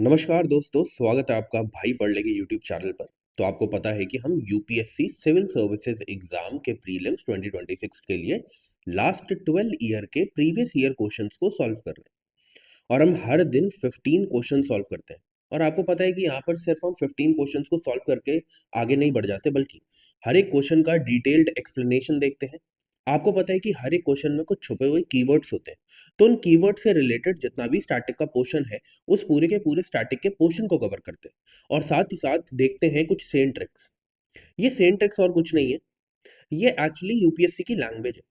नमस्कार दोस्तों, स्वागत है आपका भाई पढ़ लेंगे यूट्यूब चैनल पर। तो आपको पता है कि हम यूपीएससी सिविल सर्विसेज एग्जाम के प्रीलिम्स 2026 के लिए लास्ट 12 ईयर के प्रीवियस ईयर क्वेश्चंस को सॉल्व कर रहे हैं और हम हर दिन 15 क्वेश्चन सॉल्व करते हैं। और आपको पता है कि यहाँ पर सिर्फ हम 15 क्वेश्चंस को सॉल्व करके आगे नहीं बढ़ जाते, बल्कि हर एक क्वेश्चन का डिटेल्ड एक्सप्लेनेशन देखते हैं। आपको पता है कि हर एक क्वेश्चन में कुछ छुपे हुए कीवर्ड्स होते हैं, तो उन कीवर्ड से रिलेटेड जितना भी स्टैटिक का पोर्शन है, उस पूरे के पूरे स्टैटिक के पोर्शन को कवर करते हैं और साथ ही साथ देखते हैं कुछ सेम ट्रिक्स। ये सेम ट्रिक्स और कुछ नहीं है, ये एक्चुअली यूपीएससी की लैंग्वेज है।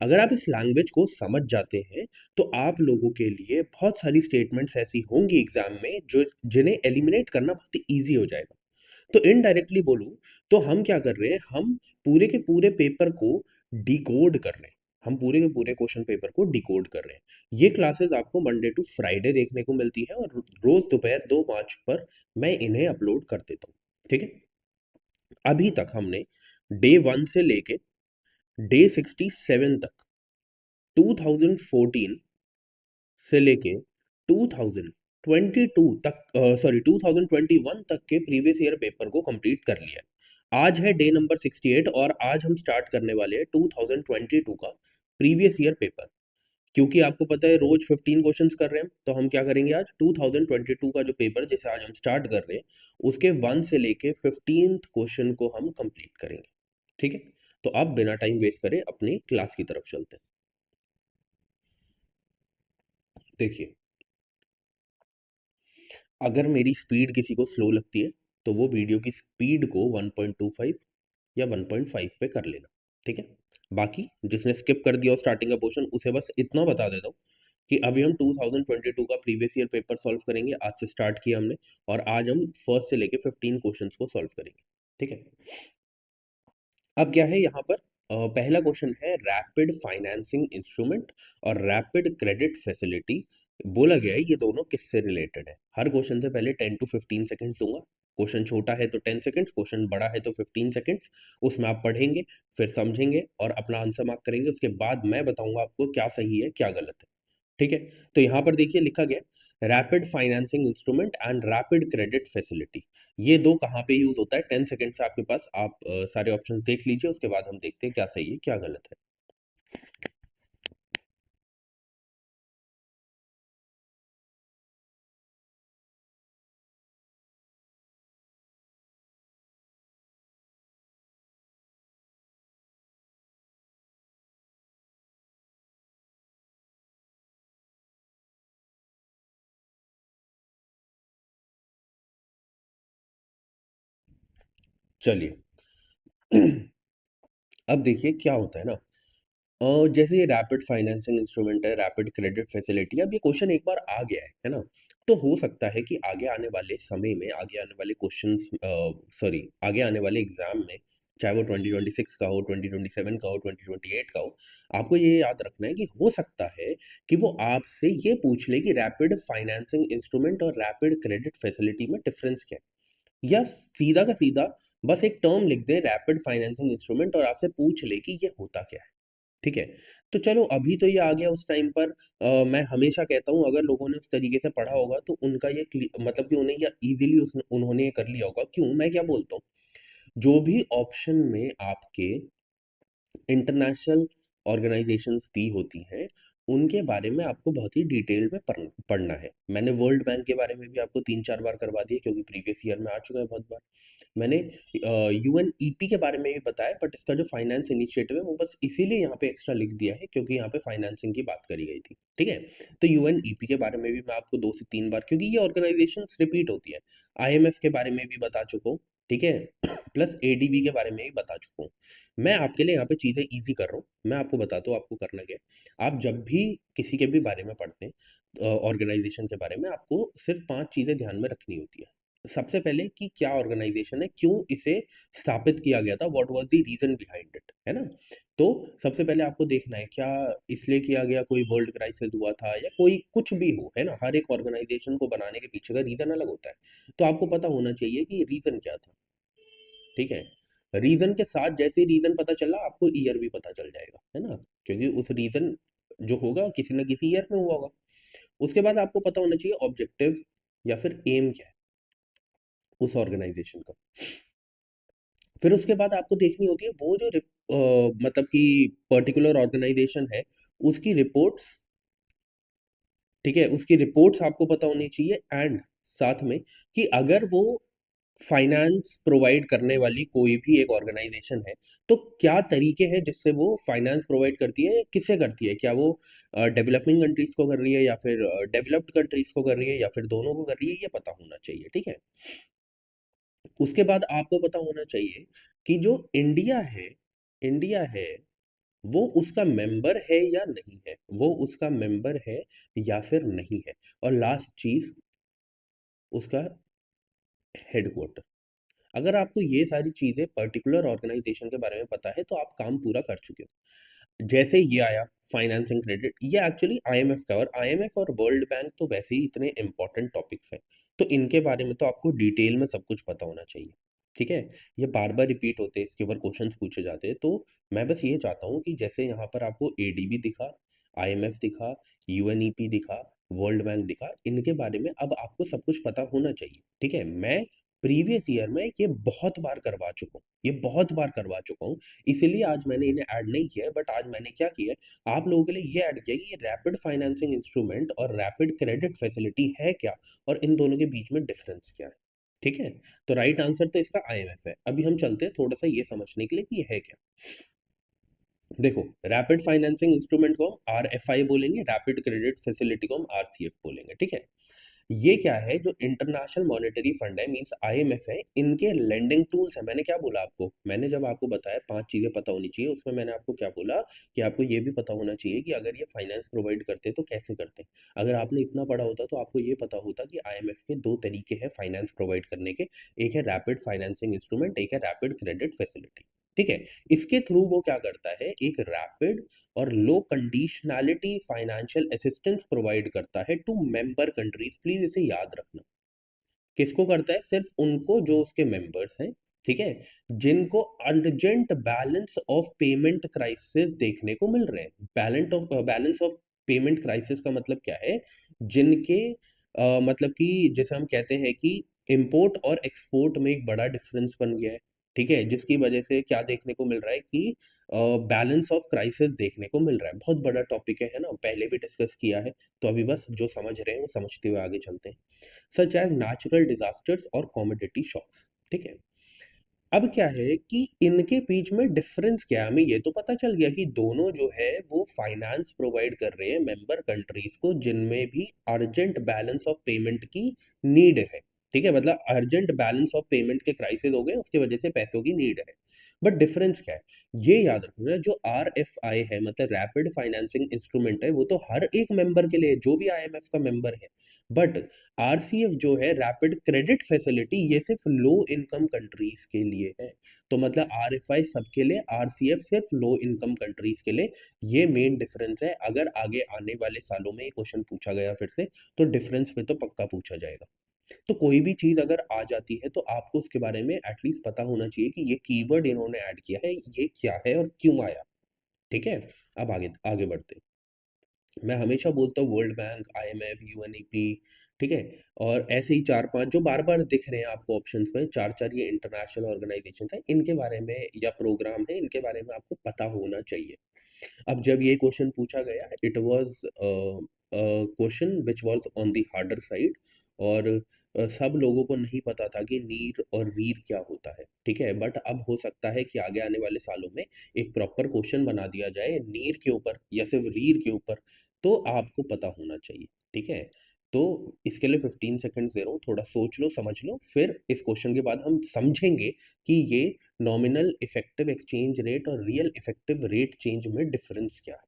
अगर आप इस लैंग्वेज को समझ जाते हैं, तो आप लोगों के लिए बहुत सारी स्टेटमेंट्स ऐसी होंगी एग्जाम में जो जिन्हें एलिमिनेट करना बहुत ईजी हो जाएगा। तो इनडायरेक्टली बोलूं तो हम क्या कर रहे हैं, हम पूरे के पूरे पेपर को डिकोड कर रहे हैं। हम पूरे के पूरे क्वेश्चन पेपर को डिकोड कर रहे हैं। ये क्लासेस आपको मंडे टू फ्राइडे देखने को मिलती है और रोज दोपहर 2:05 पर मैं इन्हें अपलोड कर देता हूँ। ठीक है, अभी तक हमने डे 1 से लेके डे 67 तक 2014 से लेके 2022 तक, 2021 तक के प्रीवियस ईयर पेपर को कंप्लीट कर लिया है। आज है डे नंबर 68 और आज हम स्टार्ट करने वाले हैं 2022 का प्रीवियस ईयर पेपर। क्योंकि आपको पता है रोज 15 क्वेश्चंस कर रहे हैं, तो हम क्या करेंगे, आज 2022 का जो पेपर जिसे आज हम स्टार्ट कर रहे हैं, उसके 1 से लेके 15 क्वेश्चन को हम कंप्लीट करेंगे। ठीक है, तो अब बिना टाइम वेस्ट करे अपनी क्लास की तरफ चलते हैं। देखिए, अगर मेरी स्पीड किसी को स्लो लगती है, तो वो वीडियो की स्पीड को 1.25 या 1.5 पे कर लेना। ठीक है, बाकी जिसने स्किप कर दिया स्टार्टिंग का पोर्शन, उसे बस इतना बता देता हूँ कि अभी हम 2022 का प्रीवियस ईयर पेपर सॉल्व करेंगे। आज से स्टार्ट किया हमने और आज हम फर्स्ट से लेके 15 क्वेश्चंस को सॉल्व करेंगे। ठीक है, अब क्या है यहाँ पर, पहला क्वेश्चन है रैपिड फाइनेंसिंग इंस्ट्रूमेंट और रैपिड क्रेडिट फैसिलिटी। बोला गया है ये दोनों किससे रिलेटेड है। हर क्वेश्चन से पहले 10 to 15 सेकंड्स दूंगा। क्वेश्चन छोटा है तो 10 सेकंड्स, क्वेश्चन बड़ा है तो 15 सेकंड्स। उसमें आप पढ़ेंगे, फिर समझेंगे और अपना आंसर मार्क करेंगे। उसके बाद मैं बताऊंगा आपको क्या सही है क्या गलत है। ठीक है, तो यहाँ पर देखिए लिखा गया rapid financing instrument and rapid credit facility. ये दो कहाँ पे यूज होता है, 10 सेकंड से आपके पास, आप सारे ऑप्शंस देख लीजिए। उसके बाद हम देखते हैं क्या सही है क्या गलत है। चलिए, अब देखिए क्या होता है ना, जैसे ये रैपिड फाइनेंसिंग इंस्ट्रूमेंट है, रैपिड क्रेडिट फैसिलिटी, अब ये क्वेश्चन एक बार आ गया है ना, तो हो सकता है कि आगे आने वाले समय में, आगे आने वाले क्वेश्चंस, सॉरी आगे आने वाले एग्जाम में, चाहे वो 2026 का हो, 2027 का हो, 2028 का हो, आपको ये याद रखना है कि हो सकता है कि वो आपसे ये पूछ ले कि रैपिड फाइनेंसिंग इंस्ट्रूमेंट और रैपिड क्रेडिट फैसिलिटी में डिफरेंस क्या है, या सीधा का सीधा बस एक टर्म लिख दे रैपिड फाइनेंसिंग इंस्ट्रूमेंट और आपसे पूछ ले कि ये होता क्या है। ठीक है, तो चलो अभी तो ये आ गया। उस टाइम पर मैं हमेशा कहता हूँ, अगर लोगों ने उस तरीके से पढ़ा होगा तो उनका ये मतलब कि उन्हें या इजीली उन्होंने ये कर लिया होगा। क्यों, मैं क्या बोलता हूँ, जो भी ऑप्शन में आपके इंटरनेशनल ऑर्गेनाइजेशंस दी होती हैं, उनके बारे में आपको बहुत ही डिटेल में पढ़ना है। मैंने वर्ल्ड बैंक के बारे में भी आपको 3-4 बार करवा दिया, क्योंकि प्रीवियस ईयर में आ चुका है बहुत बार। मैंने यूएनईपी के बारे में भी बताया, बट इसका जो फाइनेंस इनिशिएटिव है वो बस इसीलिए यहाँ पे एक्स्ट्रा लिख दिया है क्योंकि यहाँ पे फाइनेंसिंग की बात करी गई थी। ठीक है, तो यूएनईपी के बारे में भी मैं आपको 2 से 3 बार, क्योंकि ये ऑर्गेनाइजेशन रिपीट होती है, आईएमएफ के बारे में भी बता चुका हूँ। ठीक है, प्लस एडीबी के बारे में भी बता चुका हूँ। मैं आपके लिए यहाँ पे चीज़ें ईज़ी कर रहा हूँ। मैं आपको बताता हूँ आपको करना क्या है। आप जब भी किसी के भी बारे में पढ़ते हैं, ऑर्गेनाइज़ेशन के बारे में, आपको सिर्फ़ 5 चीज़ें ध्यान में रखनी होती है। सबसे पहले कि क्या ऑर्गेनाइज़ेशन है, क्यों इसे स्थापित किया गया था, what was the reason behind it, है ना? तो सबसे पहले आपको देखना है क्या इसलिए किया गया, कोई वर्ल्ड क्राइसिस हुआ था या कोई कुछ भी हो, है ना? हर एक ऑर्गेनाइज़ेशन को बनाने के पीछे का रीज़न अलग होता है। तो आपको पता होना चाहिए कि रीज़न क्या था। ठीक है, रीजन के साथ जैसे ही रीजन पता चला, आपको ईयर भी पता चल जाएगा, है ना? क्योंकि उस रीजन जो होगा किसी ना किसी ईयर में हुआ होगा। उसके बाद आपको पता होना चाहिए ऑब्जेक्टिव या फिर एम क्या है उस ऑर्गेनाइजेशन का। फिर उसके बाद आपको देखनी होती है वो जो मतलब कि पर्टिकुलर ऑर्गेनाइजेशन है उसकी रिपोर्ट्स, ठीक है, उसकी रिपोर्ट्स आपको पता होनी चाहिए, एंड साथ में कि अगर वो फाइनेंस प्रोवाइड करने वाली कोई भी एक ऑर्गेनाइजेशन है तो क्या तरीके हैं जिससे वो फाइनेंस प्रोवाइड करती है, किससे करती है, क्या वो डेवलपिंग कंट्रीज को कर रही है या फिर डेवलप्ड कंट्रीज को कर रही है या फिर दोनों को कर रही है, ये पता होना चाहिए, ठीक है। उसके बाद आपको पता होना चाहिए कि जो इंडिया है वो उसका मेंबर है या नहीं है, वो उसका मेंबर है या फिर नहीं है। और लास्ट चीज, उसका हेडक्वार्टर। अगर आपको ये सारी चीजें पर्टिकुलर ऑर्गेनाइजेशन के बारे में पता है तो आप काम पूरा कर चुके हो। जैसे ये आया फाइनेंसिंग क्रेडिट, ये एक्चुअली आईएमएफ का, और आईएमएफ और वर्ल्ड बैंक तो वैसे ही इतने इंपॉर्टेंट टॉपिक्स हैं, तो इनके बारे में तो आपको डिटेल में सब कुछ पता होना चाहिए, ठीक है। ये बार बार रिपीट होते हैं, इसके ऊपर क्वेश्चंस पूछे जाते हैं, तो मैं बस ये चाहता हूँ कि जैसे यहाँ पर आपको एडीबी दिखा, आईएमएफ दिखा, यूएनईपी दिखा, वर्ल्ड बैंक दिखा, इनके बारे में अब आपको सब कुछ पता होना चाहिए, ठीक है। मैं प्रीवियस ईयर में ये बहुत बार करवा चुका हूँ, ये बहुत बार करवा चुका हूँ, इसीलिए आज मैंने इन्हें ऐड नहीं किया है। बट आज मैंने क्या किया है, आप लोगों के लिए ये ऐड किया कि ये रैपिड फाइनेंसिंग इंस्ट्रूमेंट और रैपिड क्रेडिट फैसिलिटी है क्या, और इन दोनों के बीच में डिफरेंस क्या है, ठीक है। तो राइट आंसर तो इसका आईएमएफ है। अभी हम चलते हैं थोड़ा सा ये समझने के लिए कि ये है क्या। देखो, रैपिड फाइनेंसिंग इंस्ट्रूमेंट को हम आरएफआई बोलेंगे, रैपिड क्रेडिट फैसिलिटी को हम आरसीएफ बोलेंगे, ठीक है। ये क्या है, जो इंटरनेशनल मॉनेटरी फंड है, मींस आईएमएफ है, इनके लेंडिंग टूल्स है। मैंने क्या बोला आपको, मैंने जब आपको बताया 5 चीजें पता होनी चाहिए, उसमें मैंने आपको क्या बोला कि आपको ये भी पता होना चाहिए कि अगर ये फाइनेंस प्रोवाइड करते हैं तो कैसे करते हैं। अगर आपने इतना पढ़ा होता तो आपको ये पता होता कि आईएमएफ के दो तरीके हैं फाइनेंस प्रोवाइड करने के, एक है रैपिड फाइनेंसिंग इंस्ट्रूमेंट, एक है रैपिड क्रेडिट फैसिलिटी, ठीक है। इसके थ्रू वो क्या करता है, एक रैपिड और लो कंडीशनैलिटी फाइनेंशियल असिस्टेंस प्रोवाइड करता है टू मेंबर कंट्रीज। प्लीज इसे याद रखना, किसको करता है, सिर्फ उनको जो उसके मेंबर्स हैं, ठीक है, जिनको urgent balance of payment crisis देखने को मिल रहे हैं। बैलेंस ऑफ पेमेंट क्राइसिस का मतलब क्या है, जिनके मतलब कि जैसे हम कहते हैं कि इंपोर्ट और एक्सपोर्ट में एक बड़ा डिफरेंस बन गया है, ठीक है, जिसकी वजह से क्या देखने को मिल रहा है कि बैलेंस ऑफ क्राइसिस देखने को मिल रहा है। बहुत बड़ा टॉपिक है ना, पहले भी डिस्कस किया है, तो अभी बस जो समझ रहे हैं वो समझते हुए आगे चलते हैं। सच एज नेचुरल डिजास्टर्स और कॉमोडिटी शॉक्स, ठीक है। अब क्या है कि इनके बीच में डिफरेंस क्या है, हमें ये तो पता चल गया कि दोनों जो है वो फाइनेंस प्रोवाइड कर रहे हैं मेंबर कंट्रीज को जिनमें भी अर्जेंट बैलेंस ऑफ पेमेंट की नीड है, ठीक है, मतलब अर्जेंट बैलेंस ऑफ पेमेंट के क्राइसिस हो गए, उसकी वजह से पैसों की नीड है। बट डिफरेंस क्या है, ये याद रखना, जो आर एफ आई है, मतलब रैपिड फाइनेंसिंग इंस्ट्रूमेंट है, वो तो हर एक मेंबर के लिए, जो भी आईएमएफ का मेंबर है। बट आरसीएफ जो है, रैपिड क्रेडिट फैसिलिटी, ये सिर्फ लो इनकम कंट्रीज के लिए है। तो मतलब आरएफआई सबके लिए, आरसीएफ सिर्फ लो इनकम कंट्रीज के लिए। ये मेन डिफरेंस है। अगर आगे आने वाले सालों में ये क्वेश्चन पूछा गया फिर से, तो डिफरेंस में तो पक्का पूछा जाएगा। तो कोई भी चीज अगर आ जाती है तो आपको उसके बारे में एटलीस्ट पता होना चाहिए कि ये कीवर्ड इन्होंने ऐड किया है, ये क्या है और क्यों आया, ठीक है। अब आगे आगे बढ़ते हैं। मैं हमेशा बोलता हूँ वर्ल्ड बैंक, आईएमएफ, यूएनईपी, ठीक है, और ऐसे ही चार पांच जो बार बार दिख रहे हैं आपको ऑप्शंस में, चार चार ये इंटरनेशनल ऑर्गेनाइजेशन है, इनके बारे में या प्रोग्राम है, इनके बारे में आपको पता होना चाहिए। अब जब ये क्वेश्चन पूछा गया, it was question which was on the harder side, और सब लोगों को नहीं पता था कि नीर और रीर क्या होता है, ठीक है। बट अब हो सकता है कि आगे आने वाले सालों में एक प्रॉपर क्वेश्चन बना दिया जाए नीर के ऊपर या सिर्फ रीर के ऊपर, तो आपको पता होना चाहिए, ठीक है। तो इसके लिए 15 सेकंड दे रहा हूँ, थोड़ा सोच लो, समझ लो, फिर इस क्वेश्चन के बाद हम समझेंगे कि ये नॉमिनल इफेक्टिव एक्सचेंज रेट और रियल इफेक्टिव रेट चेंज में डिफरेंस क्या है,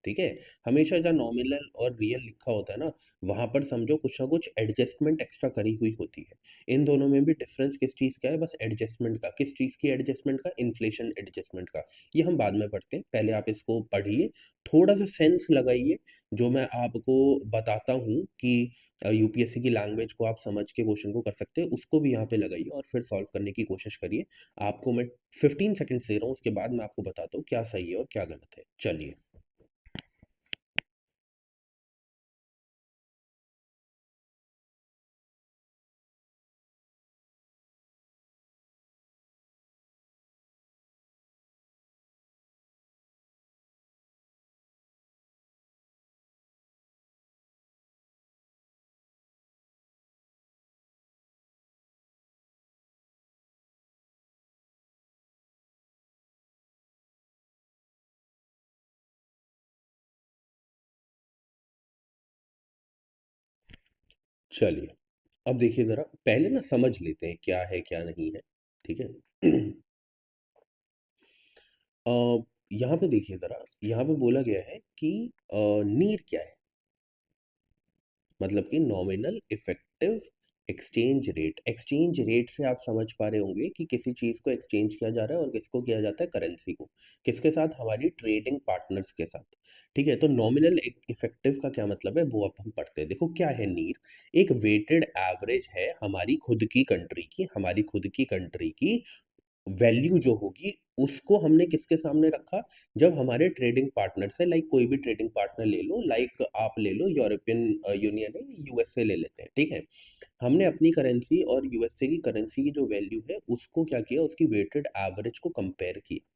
ठीक है। हमेशा जहाँ नॉमिनल और रियल लिखा होता है ना, वहां पर समझो कुछ ना कुछ एडजस्टमेंट एक्स्ट्रा करी हुई होती है। इन दोनों में भी डिफरेंस किस चीज़ का है, बस एडजस्टमेंट का। किस चीज़ की एडजस्टमेंट का, इन्फ्लेशन एडजस्टमेंट का। ये हम बाद में पढ़ते हैं, पहले आप इसको पढ़िए, थोड़ा सा सेंस लगाइए। जो मैं आपको बताता हूँ कि यूपीएससी की लैंग्वेज को आप समझ के क्वेश्चन को कर सकते हैं, उसको भी यहाँ पे लगाइए और फिर सॉल्व करने की कोशिश करिए। आपको मैं 15 सेकंड दे रहा हूँ, उसके बाद मैं आपको बताता हूँ क्या सही है और क्या गलत है। चलिए। चलिए, अब देखिए ज़रा पहले ना समझ लेते हैं क्या है, क्या नहीं है, ठीक है? अ, यहाँ पे देखिए ज़रा, यहाँ पे बोला गया है कि नीर क्या है? मतलब कि nominal effective exchange rate. Exchange rate से आप समझ पा रहे होंगे कि किसी चीज़ को एक्सचेंज किया जा रहा है और किसको किया जाता है, करेंसी को। किसके साथ? हमारी ट्रेडिंग पार्टनर्स के साथ। ठीक है? तो नॉमिनल इफेक्टिव का क्या मतलब है, वो अब हम पढ़ते हैं। देखो क्या है नीर? एक वेटेड एवरेज है हमारी खुद की कंट्री की, हमारी खुद की कंट्री की वैल्यू जो होगी, उसको हमने किसके सामने रखा? जब हमारे ट्रेडिंग पार्टनर्स हैं, लाइक कोई भी ट्रेडिंग पार्टनर ले लो, लाइक आप ले लो यूरोपियन यूनियन है, यूएसए ले लेते हैं, ठीक है? हमने अपनी करेंसी और यूएसए की करेंसी की जो वैल्यू है, उसको क्या किया? उसकी वेटेड एवरेज को कंपेयर किया,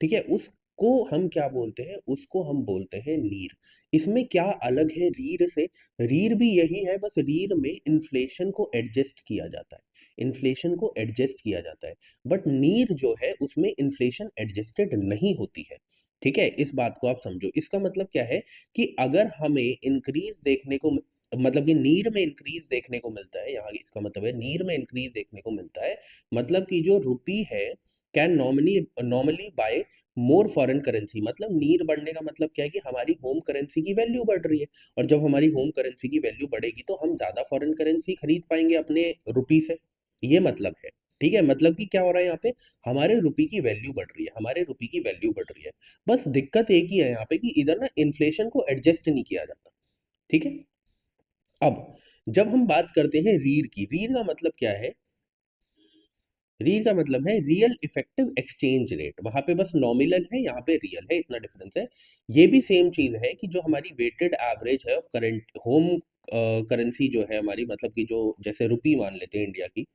ठीक है? उसको हम क्या बोलते हैं? उसको हम बोलते हैं नीर। इसमें क्या अलग है रीर से? रीर भी यही है, बस रीर में इन्फ्लेशन को एडजस्ट किया जाता है। इन्फ्लेशन को एडजस्ट किया जाता है। बट नीर जो है उसमें इन्फ्लेशन एडजस्टेड नहीं होती है, ठीक है? इस बात को आप समझो। इसका मतलब क्या है कि अगर हमें इंक्रीज देखने को मतलब कि नीर में इंक्रीज देखने को मिलता है, यहाँ इसका मतलब है नीर में इंक्रीज देखने को मिलता है, मतलब कि जो रुपी है can normally normally buy more foreign currency. मतलब नीर बढ़ने का मतलब क्या है कि हमारी होम करेंसी की वैल्यू बढ़ रही है, और जब हमारी होम करेंसी की वैल्यू बढ़ेगी तो हम ज़्यादा फॉरेन करेंसी खरीद पाएंगे अपने रुपी से। ये मतलब है, ठीक है? मतलब कि क्या हो रहा है यहाँ पे? हमारे रुपये की वैल्यू बढ़ रही है, हमारे रुपये की वैल्यू बढ़ रही है। बस दिक्कत एक ही है यहाँ पे कि इधर ना इन्फ्लेशन को एडजस्ट नहीं किया जाता, ठीक है? अब जब हम बात करते हैं रीर की, रीर का मतलब क्या है? रीर का मतलब है रियल इफेक्टिव एक्सचेंज रेट। वहां पे बस नॉमिनल है, यहाँ पे रियल है, इतना डिफरेंस है। ये भी सेम चीज है कि जो हमारी वेटेड एवरेज है ऑफ करंट होम करेंसी जो है हमारी, मतलब कि जो जैसे रुपी मान लेते हैं इंडिया की,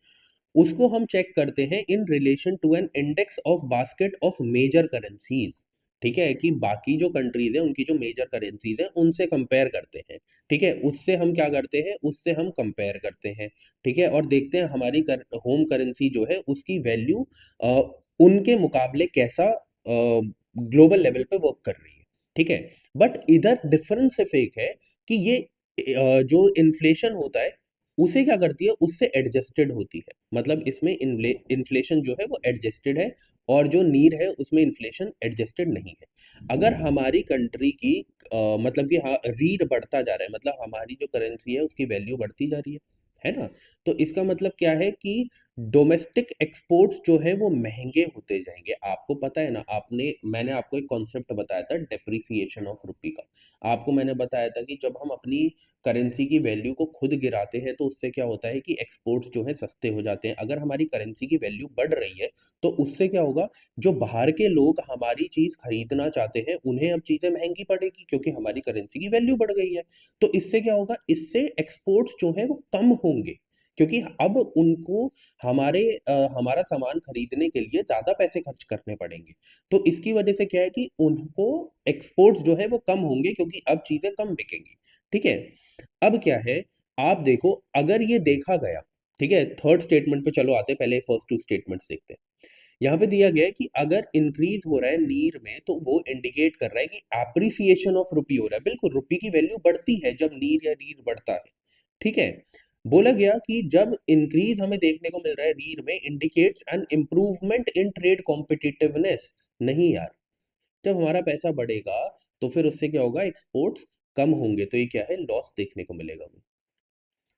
उसको हम चेक करते हैं in relation to an index of basket of major currencies. ठीक है? कि बाकी जो कंट्रीज हैं उनकी जो मेजर करेंसीज हैं उनसे कंपेयर करते हैं, ठीक है? उससे हम क्या करते हैं? उससे हम कंपेयर करते हैं, ठीक है? और देखते हैं हमारी होम करेंसी जो है उसकी वैल्यू उनके मुकाबले कैसा ग्लोबल लेवल पे वर्क कर रही है, ठीक है? बट इधर डिफरेंस सिर्फ एक है कि ये जो इन्फ्लेशन होता है उसे क्या करती है? उससे एडजस्टेड होती है। मतलब इसमें इन्फ्लेशन जो है वो एडजस्टेड है, और जो नीर है उसमें इन्फ्लेशन एडजस्टेड नहीं है। अगर हमारी कंट्री की मतलब कि हाँ रीर बढ़ता जा रहा है, मतलब हमारी जो करेंसी है उसकी वैल्यू बढ़ती जा रही है ना? तो इसका मतलब क्या है कि डोमेस्टिक एक्सपोर्ट्स जो है वो महंगे होते जाएंगे। आपको पता है ना, आपने मैंने आपको एक कॉन्सेप्ट बताया था डेप्रिसिएशन ऑफ रुपी का। आपको मैंने बताया था कि जब हम अपनी करेंसी की वैल्यू को खुद गिराते हैं तो उससे क्या होता है कि एक्सपोर्ट्स जो है सस्ते हो जाते हैं। अगर हमारी करेंसी की वैल्यू बढ़ रही है तो उससे क्या होगा? जो बाहर के लोग हमारी चीज़ खरीदना चाहते हैं उन्हें अब चीज़ें महंगी पड़ेगी, क्योंकि हमारी करेंसी की वैल्यू बढ़ गई है। तो इससे क्या होगा? इससे एक्सपोर्ट्स जो है वो कम होंगे, क्योंकि अब उनको हमारा सामान खरीदने के लिए ज़्यादा पैसे खर्च करने पड़ेंगे। तो इसकी वजह से क्या है कि उनको एक्सपोर्ट्स जो है वो कम होंगे, क्योंकि अब चीज़ें कम बिकेंगी, ठीक है? अब क्या है, आप देखो अगर ये देखा गया, ठीक है? थर्ड स्टेटमेंट पे चलो आते हैं, पहले फर्स्ट टू स्टेटमेंट्स देखते हैं। यहाँ पे दिया गया है कि अगर इंक्रीज हो रहा है नीर में तो वो इंडिकेट कर रहा है कि एप्रिसिएशन ऑफ रुपी हो रहा है। बिल्कुल, रुपी की वैल्यू बढ़ती है जब नीर या रीर बढ़ता है, ठीक है? बोला गया कि जब इंक्रीज हमें देखने को मिल रहा है रीर में, indicates N improvement in trade competitiveness. नहीं यार, जब हमारा पैसा बढ़ेगा तो फिर उससे क्या होगा? एक्सपोर्ट्स कम होंगे, तो ये क्या है? लॉस देखने को मिलेगा हमें,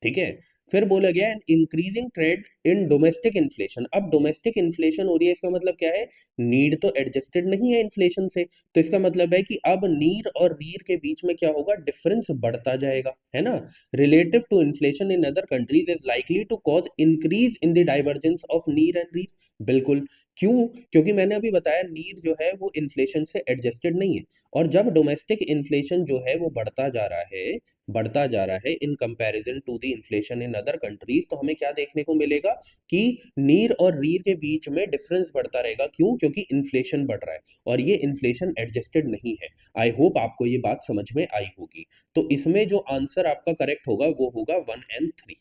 ठीक है? फिर बोला गया an increasing trend in domestic inflation. अब डोमेस्टिक इन्फ्लेशन हो रही है, इसका मतलब क्या है? नीड तो एडजस्टेड नहीं है इन्फ्लेशन से, तो इसका मतलब है कि अब नीर और रीर के बीच में क्या होगा? डिफरेंस बढ़ता जाएगा, है ना? Relative to inflation in other countries is likely to cause increase in the divergence of NEER and REER. बिल्कुल। क्यों? क्योंकि मैंने अभी बताया नीर जो है वो इन्फ्लेशन से एडजस्टेड नहीं है, और जब डोमेस्टिक इन्फ्लेशन जो है वो बढ़ता जा रहा है in comparison to the inflation in other countries, तो हमें क्या देखने को मिलेगा? कि नीर और रीर के बीच में डिफरेंस बढ़ता रहेगा। क्यों? क्योंकि इन्फ्लेशन बढ़ रहा है, और ये इन्फ्लेशन एडजस्टेड नहीं है। आई होप आपको ये बात समझ में आई होगी। तो इसमें जो आंसर आपका करेक्ट होगा वो होगा 1 और 3,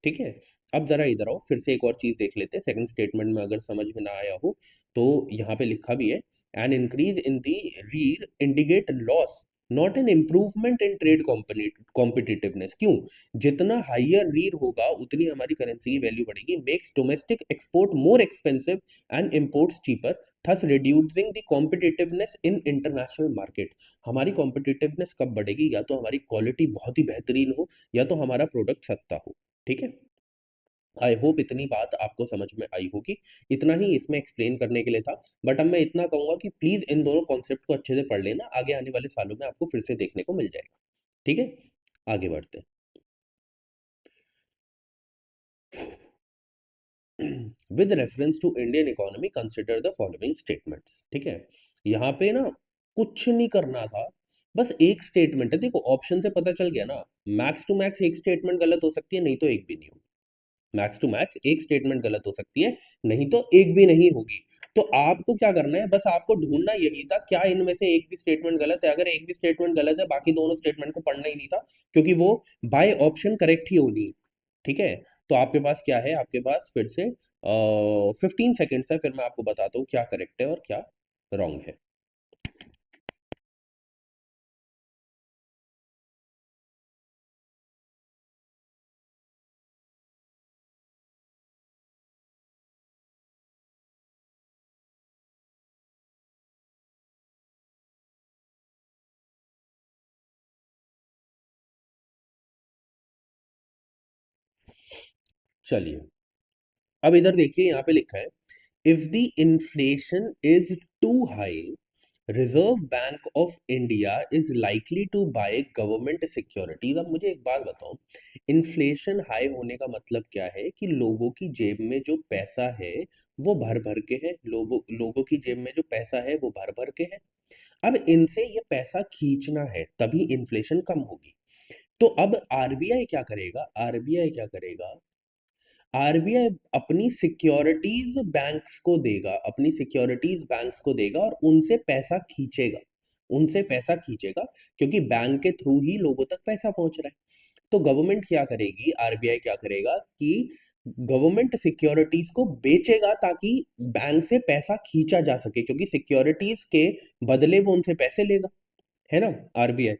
ठीक है? अब जरा इधर आओ, फिर से एक और चीज देख लेते हैं। सेकंड स्टेटमेंट में अगर समझ में ना आया हो तो यहाँ पे लिखा भी है, an increase in the REER indicate loss not an improvement in trade competitiveness. क्यों? जितना हाइयर रीर होगा उतनी हमारी करेंसी की वैल्यू बढ़ेगी। Makes domestic export more expensive and imports cheaper, thus reducing the competitiveness in international market. हमारी competitiveness कब बढ़ेगी? या तो हमारी क्वालिटी बहुत ही बेहतरीन हो, या तो हमारा प्रोडक्ट सस्ता हो। ठीक है, आई होप इतनी बात आपको समझ में आई होगी। इतना ही इसमें एक्सप्लेन करने के लिए था। बट अब मैं इतना कहूंगा कि प्लीज इन दोनों कॉन्सेप्ट को अच्छे से पढ़ लेना, आगे आने वाले सालों में आपको फिर से देखने को मिल जाएगा। ठीक है, आगे बढ़ते हैं। With reference to Indian economy consider the following statements. ठीक है, यहाँ पे ना कुछ नहीं करना था, बस एक स्टेटमेंट है। देखो ऑप्शन से पता चल गया ना, मैक्स टू मैक्स एक स्टेटमेंट गलत हो सकती है, नहीं तो एक भी नहीं होगी। मैक्स टू मैक्स एक स्टेटमेंट गलत हो सकती है, नहीं तो एक भी नहीं होगी। तो आपको क्या करना है, बस आपको ढूंढना यही था क्या इनमें से एक भी स्टेटमेंट गलत है। अगर एक भी स्टेटमेंट गलत है, बाकी दोनों स्टेटमेंट को पढ़ना ही नहीं था, क्योंकि वो बाय ऑप्शन करेक्ट ही होनी है। ठीक है, तो आपके पास क्या है, आपके पास फिर से 15 सेकेंड्स है, फिर मैं आपको बताता हूँ क्या करेक्ट है और क्या रॉन्ग है। चलिए, अब इधर देखिए, यहाँ पे लिखा है if the inflation is too high, Reserve Bank of India is likely to buy government securities. अब मुझे एक बात बताओ, इन्फ्लेशन हाई होने का मतलब क्या है? कि लोगों की जेब में जो पैसा है वो भर भर के है, लोगों की जेब में जो पैसा है वो भर भर के है। अब इनसे ये पैसा खींचना है, तभी इन्फ्लेशन कम होगी। तो अब आरबीआई क्या करेगा? आरबीआई क्या करेगा? आरबीआई अपनी सिक्योरिटीज बैंक्स को देगा, अपनी सिक्योरिटीज बैंक्स को देगा और उनसे पैसा खींचेगा, उनसे पैसा खींचेगा, क्योंकि बैंक के थ्रू ही लोगों तक पैसा पहुंच रहा है। तो गवर्नमेंट क्या करेगी, आरबीआई क्या करेगा कि गवर्नमेंट सिक्योरिटीज को बेचेगा, ताकि बैंक से पैसा खींचा जा सके, क्योंकि सिक्योरिटीज के बदले वो उनसे पैसे लेगा, है ना। आरबीआई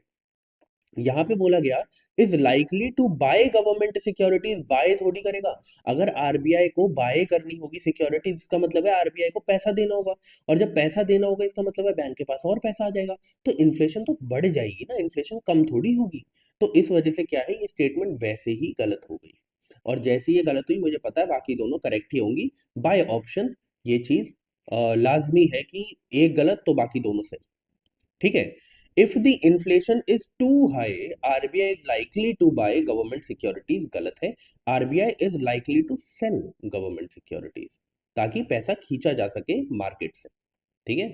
यहाँ पे बोला गया is likely to buy government securities, buy थोड़ी करेगा। अगर आरबीआई को बाय करनी होगी सिक्योरिटीज, इसका मतलब है आरबीआई को पैसा देना होगा, और जब पैसा देना होगा इसका मतलब है बैंक के पास और पैसा आ जाएगा। तो इन्फ्लेशन तो बढ़ जाएगी ना, इन्फ्लेशन कम थोड़ी होगी। तो इस वजह से क्या है, ये स्टेटमेंट वैसे ही गलत हो गई। और जैसे ये गलत हुई, मुझे पता है बाकी दोनों करेक्ट ही होंगी। बाय ऑप्शन ये चीज लाजमी है कि एक गलत तो बाकी दोनों सही। ठीक है, if the inflation is too high, RBI is likely to buy government securities, गलत है। RBI is likely to sell government securities, ताकि पैसा खींचा जा सके मार्केट से। ठीक है,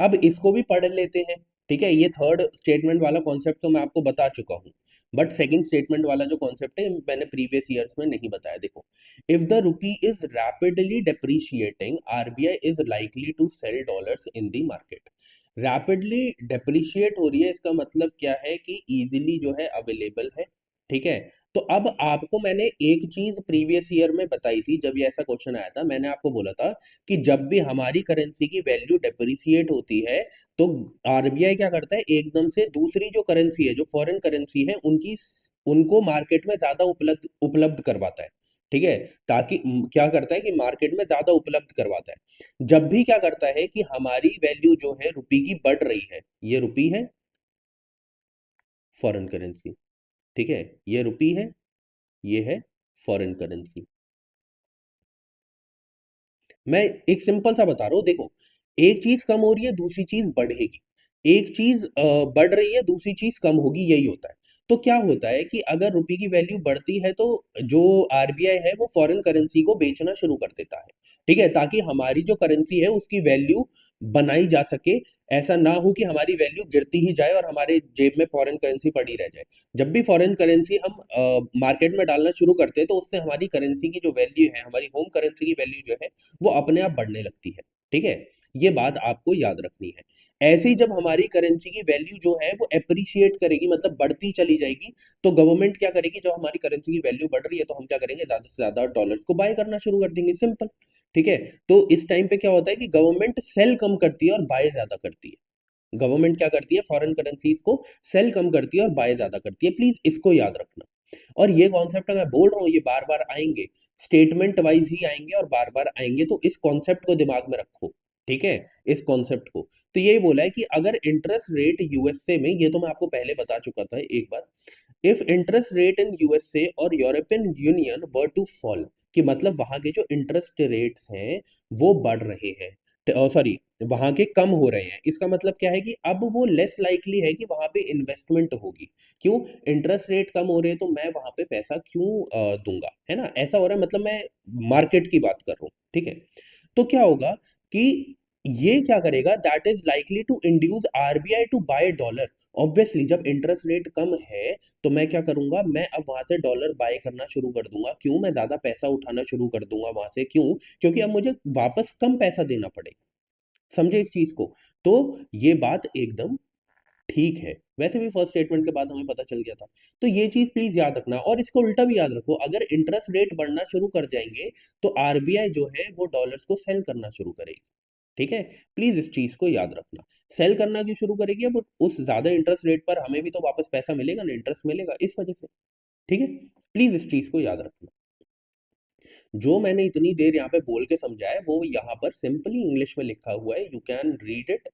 अब इसको भी पढ़ लेते हैं। ठीक है, ये थर्ड स्टेटमेंट वाला कॉन्सेप्ट तो मैं आपको बता चुका हूं, बट सेकंड स्टेटमेंट वाला जो कॉन्सेप्ट है मैंने प्रीवियस ईयर्स में नहीं बताया। देखो, if the rupee is rapidly depreciating, RBI is likely to sell dollars in the market. Rapidly depreciate हो रही है, इसका मतलब क्या है कि इजीली जो है अवेलेबल है। ठीक है, तो अब आपको मैंने एक चीज प्रीवियस ईयर में बताई थी, जब ये ऐसा क्वेश्चन आया था, मैंने आपको बोला था कि जब भी हमारी करेंसी की वैल्यू डेप्रिसिएट होती है, तो आरबीआई क्या करता है, एकदम से दूसरी जो करेंसी है, जो फॉरेन करेंसी है, उनको मार्केट में ज्यादा उपलब्ध उपलब्ध करवाता है। ठीक है, ताकि क्या करता है कि मार्केट में ज्यादा उपलब्ध करवाता है। जब भी क्या करता है कि हमारी वैल्यू जो है रुपी की बढ़ रही है, ये रुपी है फॉरेन करेंसी। ठीक है, ये रुपी है, ये है फॉरेन करेंसी। मैं एक सिंपल सा बता रहा हूँ, देखो, एक चीज कम हो रही है, दूसरी चीज बढ़ेगी। एक चीज बढ़ रही है, दूसरी चीज कम होगी, यही होता है। तो क्या होता है कि अगर रुपए की वैल्यू बढ़ती है, तो जो आरबीआई है वो फॉरेन करेंसी को बेचना शुरू कर देता है। ठीक है, ताकि हमारी जो करेंसी है उसकी वैल्यू बनाई जा सके। ऐसा ना हो कि हमारी वैल्यू गिरती ही जाए और हमारे जेब में फॉरेन करेंसी पड़ी रह जाए। जब भी फॉरेन करेंसी हम मार्केट में डालना शुरू करते हैं, तो उससे हमारी करेंसी की जो वैल्यू है, हमारी होम करेंसी की वैल्यू जो है, वो अपने आप बढ़ने लगती है। ठीक है, ये बात आपको याद रखनी है। ऐसे ही जब हमारी करेंसी की वैल्यू जो है वो एप्रिशिएट करेगी, मतलब बढ़ती चली जाएगी, तो गवर्नमेंट क्या करेगी, जब हमारी करेंसी की वैल्यू बढ़ रही है, तो हम क्या करेंगे, ज्यादा से ज्यादा डॉलर्स को बाय करना शुरू कर देंगे, सिंपल। ठीक है, तो इस टाइम पे क्या होता है कि गवर्नमेंट सेल कम करती है और बाय ज्यादा करती है। गवर्नमेंट क्या करती है, फॉरेन करेंसीज को सेल कम करती है और बाय ज़्यादा करती है, प्लीज़ इसको याद रखना। और ये कॉन्सेप्ट मैं बोल रहा हूँ, ये बार-बार आएँगे, स्टेटमेंट वाइज़ ही आएँगे और बार-बार आएँगे, तो इस कॉन्सेप्ट को दिमाग में रखो, ठीक है? इस कॉन्सेप्ट को। तो यही बोला है कि अगर इंटरेस्ट रेट यूएसए में, ये तो मैं आपको पहले बता चुका था एक बार, if interest rate in USA और European Union were to fall, कि मतलब वहाँ के जो इंटरेस्ट रेट्स हैं, वो बढ़ रहे हैं। सॉरी, वहाँ के कम हो रहे हैं। इसका मतलब क्या है कि अब वो लेस लाइकली है कि वहाँ पे इन्वेस्टमेंट होगी। क्यों? इंटरेस्ट रेट कम हो रहे हैं, तो मैं वहाँ पे पैसा क्यों दूँगा, है ना? ऐसा हो रहा है, मतलब मैं मार्केट की बात कर रहा हूँ, ठीक है? तो क्या होगा कि ये क्या करेगा, that is likely to induce RBI to buy dollar. Obviously जब इंटरेस्ट रेट कम है, तो मैं क्या करूँगा, मैं अब वहाँ से डॉलर बाय करना शुरू कर दूँगा। क्यों? मैं ज़्यादा पैसा उठाना शुरू कर दूँगा वहाँ से। क्यों? क्योंकि अब मुझे वापस कम पैसा देना पड़ेगा। समझे इस चीज़ को? तो ये बात एकदम ठीक है। वैसे भी फर्स्ट स्टेटमेंट के बाद हमें पता चल गया था। तो ये चीज़ प्लीज़ याद रखना, और इसको उल्टा भी याद रखो, अगर इंटरेस्ट रेट बढ़ना शुरू कर जाएँगे, तो आरबीआई जो है वो डॉलर्स को सेल करना शुरू करेगी। ठीक है? प्लीज़ इस चीज़ को याद रखना। सेल करना क्यों शुरू करेगी? अब उस ज़्यादा इंटरेस्ट रेट पर हमें भी तो वापस पैसा मिलेगा ना, इंटरेस्ट मिलेगा, इस वजह से। ठीक है? प्लीज़ इस चीज़ को याद रखना। जो मैंने इतनी देर यहाँ पे बोल के समझाया है, वो यहाँ पर सिंपली इंग्लिश में लिखा हुआ है, यू कैन रीड इट,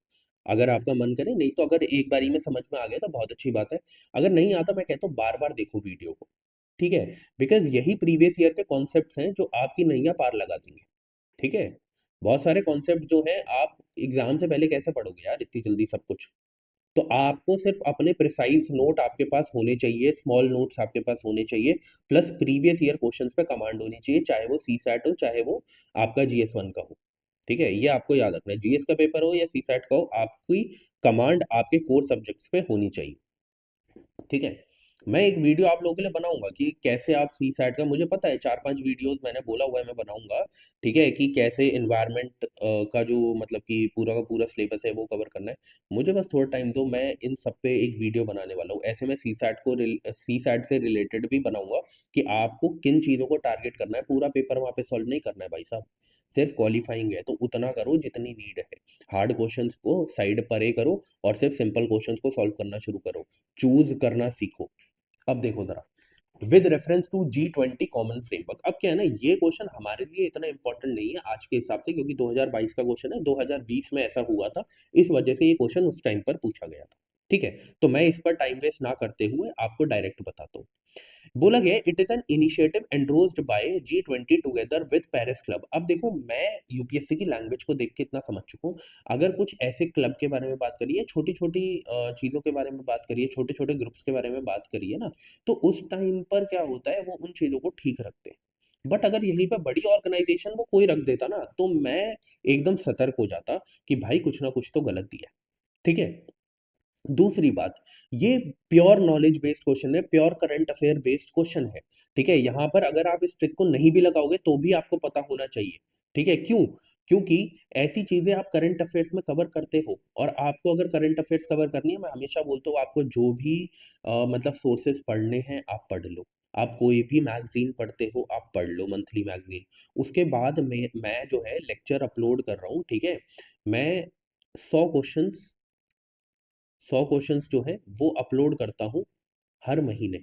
अगर आपका मन करे, नहीं तो अगर एक बारी में समझ में आ गया तो बहुत अच्छी बात है। अगर नहीं आता, मैं कहता हूँ बार-बार देखो वीडियो को, ठीक है? बिकॉज़ यही प्रीवियस ईयर के कॉन्सेप्ट्स हैं जो आपकी नैया पार लगा देंगे, ठीक है? बहुत सारे कॉन्सेप्ट जो हैं, आप एग्ज़ाम से पहले कैसे पढ़ोगे यार इतनी जल्दी सब कुछ? तो आपको सिर्फ़ अपने प्रिसाइज़ नोट आपके पास होने चाहिए, स्मॉल नोट्स आपके पास होने चाहिए, प्लस प्रीवियस ईयर क्वेश्चन्स पे कमांड होनी चाहिए, चाहे वो सीसैट हो, चाहे वो आपका जीएस-1 का हो। ठीक है? ये आपको याद रखना है, जीएस का पेपर हो या सीसैट का हो, आपकी कमांड आपके कोर सब्जेक्ट्स पे होनी चाहिए। ठीक है? मैं एक वीडियो आप लोगों के लिए बनाऊँगा कि कैसे आप सीसैट का, मुझे पता है 4-5 वीडियोज़ मैंने बोला हुआ है मैं बनाऊँगा, ठीक है? कि कैसे एनवायरनमेंट का जो मतलब कि पूरा का पूरा सिलेबस है वो कवर करना है। मुझे बस थोड़ा टाइम दो, मैं इन सब पे एक वीडियो बनाने वाला हूँ। ऐसे मैं सीसैट से रिलेटेड भी बनाऊँगा कि आपको किन चीज़ों को टारगेट करना है, पूरा पेपर वहाँ पे सॉल्व नहीं करना है भाई साहब। सिर्फ़ क्वालीफाइंग है, तो उतना करो जितनी नीड है। हार्ड क्वेश्चन्स को साइड परे करो और सिर्फ़ सिंपल क्वेश्चन्स को सॉल्व करना शुरू करो। चूज़ करना सीखो। अब देखो ज़रा, with reference to G20 common framework, अब क्या है ना, ये क्वेश्चन हमारे लिए इतना इंपॉर्टेंट नहीं है आज के हिसाब से, क्योंकि 2022 का क्वेश्चन है, 2020 में ऐसा हुआ था, इस वजह से ये क्वेश्चन उस टाइम पर पूछा गया था। ठीक है? तो मैं इस पर टाइम वेस्ट ना करते हुए आपको डायरेक्ट बताता हूँ। बोला गया है, it is an initiative endorsed by G20 together with Paris club. अब देखो, मैं यूपीएससी की लैंग्वेज को देख के इतना समझ चुका हूँ, अगर कुछ ऐसे क्लब के बारे में बात करिए, छोटी-छोटी चीज़ों के बारे में बात करिए, छोटे-छोटे ग्रुप्स के बारे में बात करिए ना, तो उस टाइम पर क्या होता है, वो उन चीज़ों को ठीक रखते हैं। बट अगर यहीं पे बड़ी ऑर्गेनाइज़ेशन वो कोई रख देता ना, तो मैं एकदम सतर्क हो जाता कि भाई कुछ ना कुछ तो गलत दिया है। ठीक है? दूसरी बात, ये प्योर नॉलेज बेस्ड क्वेश्चन है, pure current affair based question है, ठीक है? यहाँ पर अगर आप इस ट्रिक को नहीं भी लगाओगे, तो भी आपको पता होना चाहिए, ठीक है? क्यों? क्योंकि ऐसी चीज़ें आप करंट अफेयर्स में कवर करते हो, और आपको अगर करंट अफेयर्स कवर करनी है, मैं हमेशा बोलता हूँ, आपको जो भी मतलब सोर्सेज़ पढ़ने हैं, आप पढ़ लो। आप कोई भी मैगज़ीन पढ़ते हो, आप पढ़ लो, मंथली मैगज़ीन। उसके बाद मैं जो है लेक्चर अपलोड कर रहा हूँ, ठीक है? मैं 100 क्वेश्चन्स 100 क्वेश्चन्स जो हैं, वो अपलोड करता हूँ हर महीने,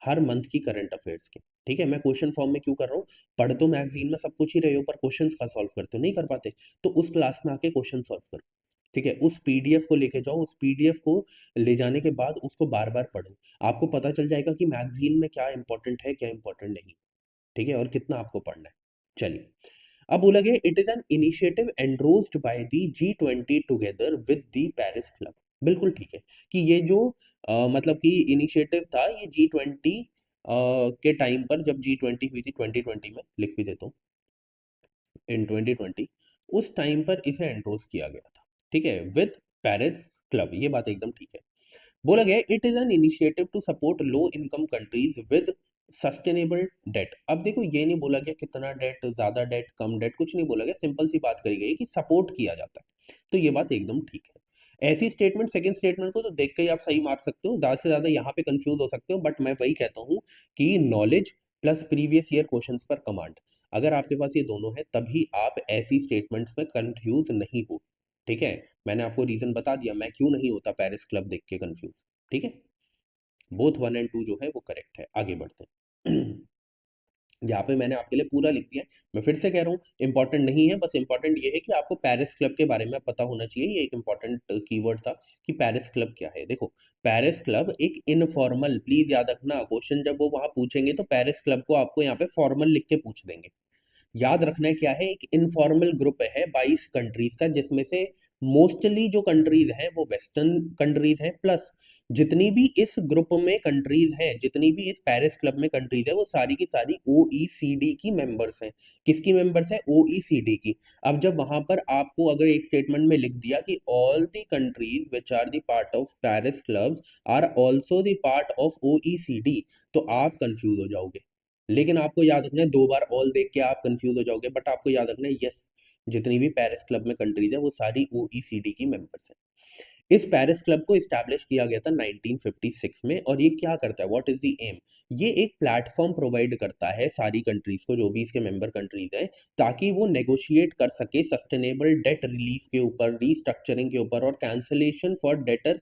हर मंथ की करंट अफेयर्स के, ठीक है? मैं क्वेश्चन फॉर्म में क्यों कर रहा हूँ? पढ़ तो मैगज़ीन में सब कुछ ही रहे हो, पर क्वेश्चन्स का सॉल्व करते हो, नहीं कर पाते। तो उस क्लास में आके क्वेश्चन सॉल्व करो, ठीक है? उस पीडीएफ को लेके जाओ, उस पीडीएफ को ले जाने के बाद उसको बार-बार पढ़ो। आपको पता चल जाएगा कि मैगज़ीन में क्या इम्पोर्टेंट है, क्या इम्पोर्टेंट नहीं, ठीक है? और कितना आपको पढ़ना है। चलिए, अब बोला गया, it is an initiative endorsed by the G20 together with the Paris club. बिल्कुल ठीक है, कि ये जो मतलब कि इनिशिएटिव था, ये G20 के टाइम पर, जब G20 हुई थी 2020 में, लिख भी देता हूँ, इन 2020, उस टाइम पर इसे एंडोर्स किया गया था, ठीक है? विद पेरिस क्लब, ये बात एकदम ठीक है। बोला गया है, it is an initiative to support low income countries with sustainable debt. अब देखो, ये नहीं बोला गया कितना डेट, ज़्यादा डेट, कम डेट, कुछ नहीं बोला गया, सिंपल सी बात करी गई कि सपोर्ट किया जाता है। तो ये बात एकदम ठीक है। ऐसी स्टेटमेंट, सेकंड स्टेटमेंट को तो देख के ही आप सही मार सकते हो, ज़्यादा से ज़्यादा यहाँ पे कन्फ्यूज़ हो सकते हो, बट मैं वही कहता हूँ कि knowledge plus previous year questions पर कमांड, अगर आपके पास ये दोनों है, तभी आप ऐसी स्टेटमेंट्स में कन्फ्यूज़ नहीं हो। ठीक है? मैंने आपको रीज़न बता दिया, मैं क्यों नहीं होता पेरिस क्लब देख के कन्फ्यूज़, ठीक है? बोथ 1 एंड 2 जो है वो करेक्ट है, आगे बढ़ते हैं। यहाँ पे मैंने आपके लिए पूरा लिख दिया है। मैं फिर से कह रहा हूँ, इम्पोर्टेंट नहीं है, बस इम्पोर्टेंट ये है कि आपको पेरिस क्लब के बारे में पता होना चाहिए। ये एक इम्पोर्टेंट कीवर्ड था कि पेरिस क्लब क्या है। देखो, पेरिस क्लब एक इनफॉर्मल, प्लीज़ याद रखना, क्वेश्चन जब वो वहाँ पूछेंगे तो पेरिस क्लब को आपको यहाँ पे फॉर्मल लिख के पूछ देंगे। याद रखना है क्या है, एक इनफॉर्मल ग्रुप है 22 कंट्रीज का, जिसमें से मोस्टली जो कंट्रीज हैं वो वेस्टर्न कंट्रीज हैं, प्लस जितनी भी इस ग्रुप में कंट्रीज हैं, जितनी भी इस पेरिस क्लब में कंट्रीज है, वो सारी की सारी ओईसीडी की मेंबर्स हैं। किसकी मेंबर्स हैं? ओईसीडी की। अब जब वहां पर आपको अगर एक स्टेटमेंट में लिख दिया कि all the countries which are the part of Paris clubs are also the part of OECD, तो आप कंफ्यूज हो जाओगे। लेकिन आपको याद रखना है, 2 बार ऑल देख के आप कंफ्यूज हो जाओगे, बट आपको याद रखना है यस, जितनी भी पेरिस क्लब में कंट्रीज है वो सारी ओईसीडी की मेंबर्स हैं। इस पेरिस क्लब को इस्टेब्लिश किया गया था 1956 में, और ये क्या करता है, व्हाट इज द एम? ये एक प्लेटफॉर्म प्रोवाइड करता है सारी कंट्रीज को, जो भी इसके मेंबर कंट्रीज हैं, ताकि वो नेगोशिएट कर सके सस्टेनेबल डेट रिलीफ के ऊपर, रीस्ट्रक्चरिंग के ऊपर, और cancellation for debtor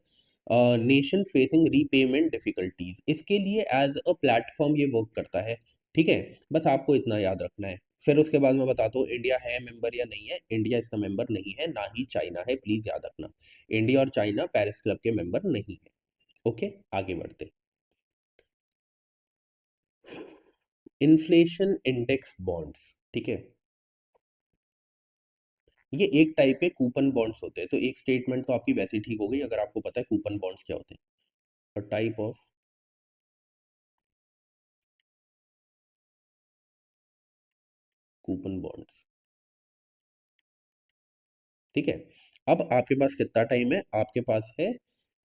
nation facing repayment difficulties. इसके लिए एज अ प्लेटफॉर्म ये वर्क करता है। ठीक है, बस आपको इतना याद रखना है। फिर उसके बाद मैं बताता हूँ इंडिया है मेंबर या नहीं है। इंडिया इसका मेंबर नहीं है, ना ही चाइना है, प्लीज याद रखना। इंडिया और चाइना पेरिस क्लब के मेंबर नहीं है। ओके, आगे बढ़ते। इन्फ्लेशन इंडेक्स बॉन्ड्स, ठीक है, ये एक टाइप के कूपन बॉन्ड्स होते हैं। तो एक स्टेटमेंट तो आपकी वैसे ही ठीक हो गई अगर आपको पता है कूपन बॉन्ड्स क्या होते हैं। और टाइप ऑफ कूपन बॉन्ड्स, ठीक है। अब आपके पास कितना टाइम है? आपके पास है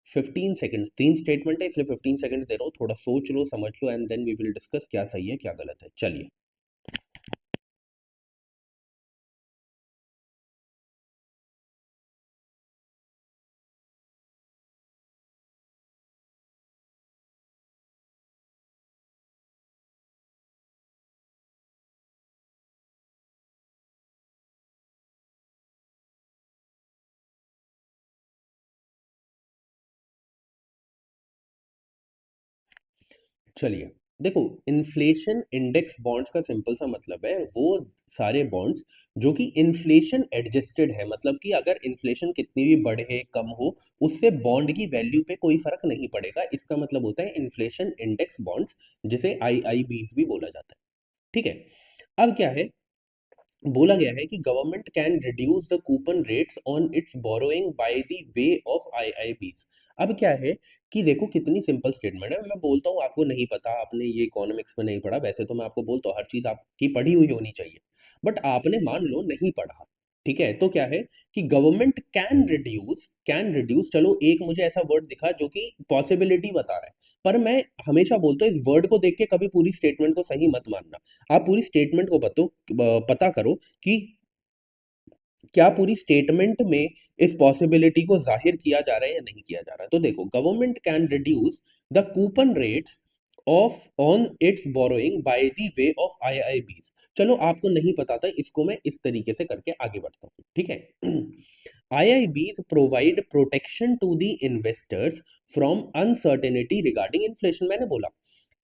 15 सेकंड। 3 स्टेटमेंट है इसलिए 15 सेकंड दे रहा हूँ, थोड़ा सोच लो, समझ लो, and then we will discuss क्या सही है क्या गलत है। चलिए। चलिए, देखो, इन्फ्लेशन इंडेक्स बॉन्ड्स का सिंपल सा मतलब है वो सारे बॉन्ड्स जो कि इन्फ्लेशन एडजस्टेड है, मतलब कि अगर इन्फ्लेशन कितनी भी बढ़े कम हो, उससे बॉन्ड की वैल्यू पे कोई फर्क नहीं पड़ेगा। इसका मतलब होता है इन्फ्लेशन इंडेक्स बॉन्ड्स, जिसे आईआईबीज भी बोला जाता है। ठीक है। अब क्या है, बोला गया है कि government can reduce the coupon rates on its borrowing by the way of IIBs. अब क्या है कि देखो कितनी सिंपल स्टेटमेंट है। मैं बोलता हूँ आपको नहीं पता, आपने ये इकोनॉमिक्स में नहीं पढ़ा, वैसे तो मैं आपको बोलता हूँ हर चीज आपकी पढ़ी हुई होनी चाहिए, बट आपने मान लो नहीं पढ़ा। ठीक है, तो क्या है कि गवर्नमेंट कैन रिड्यूस, चलो एक मुझे ऐसा वर्ड दिखा जो कि पॉसिबिलिटी बता रहा है, पर मैं हमेशा बोलता हूँ इस वर्ड को देख के कभी पूरी स्टेटमेंट को सही मत मानना। आप पूरी स्टेटमेंट को पता करो कि क्या पूरी स्टेटमेंट में इस पॉसिबिलिटी को जाहिर किया जा रहा है या नहीं किया जा रहा है। तो देखो, government can reduce the coupon rates of on its borrowing by the way of IIBs. चलो, आपको नहीं पता था, इसको मैं इस तरीके से करके आगे बढ़ता हूँ। ठीक है। IIBs provide protection to the investors from uncertainty regarding inflation. मैंने बोला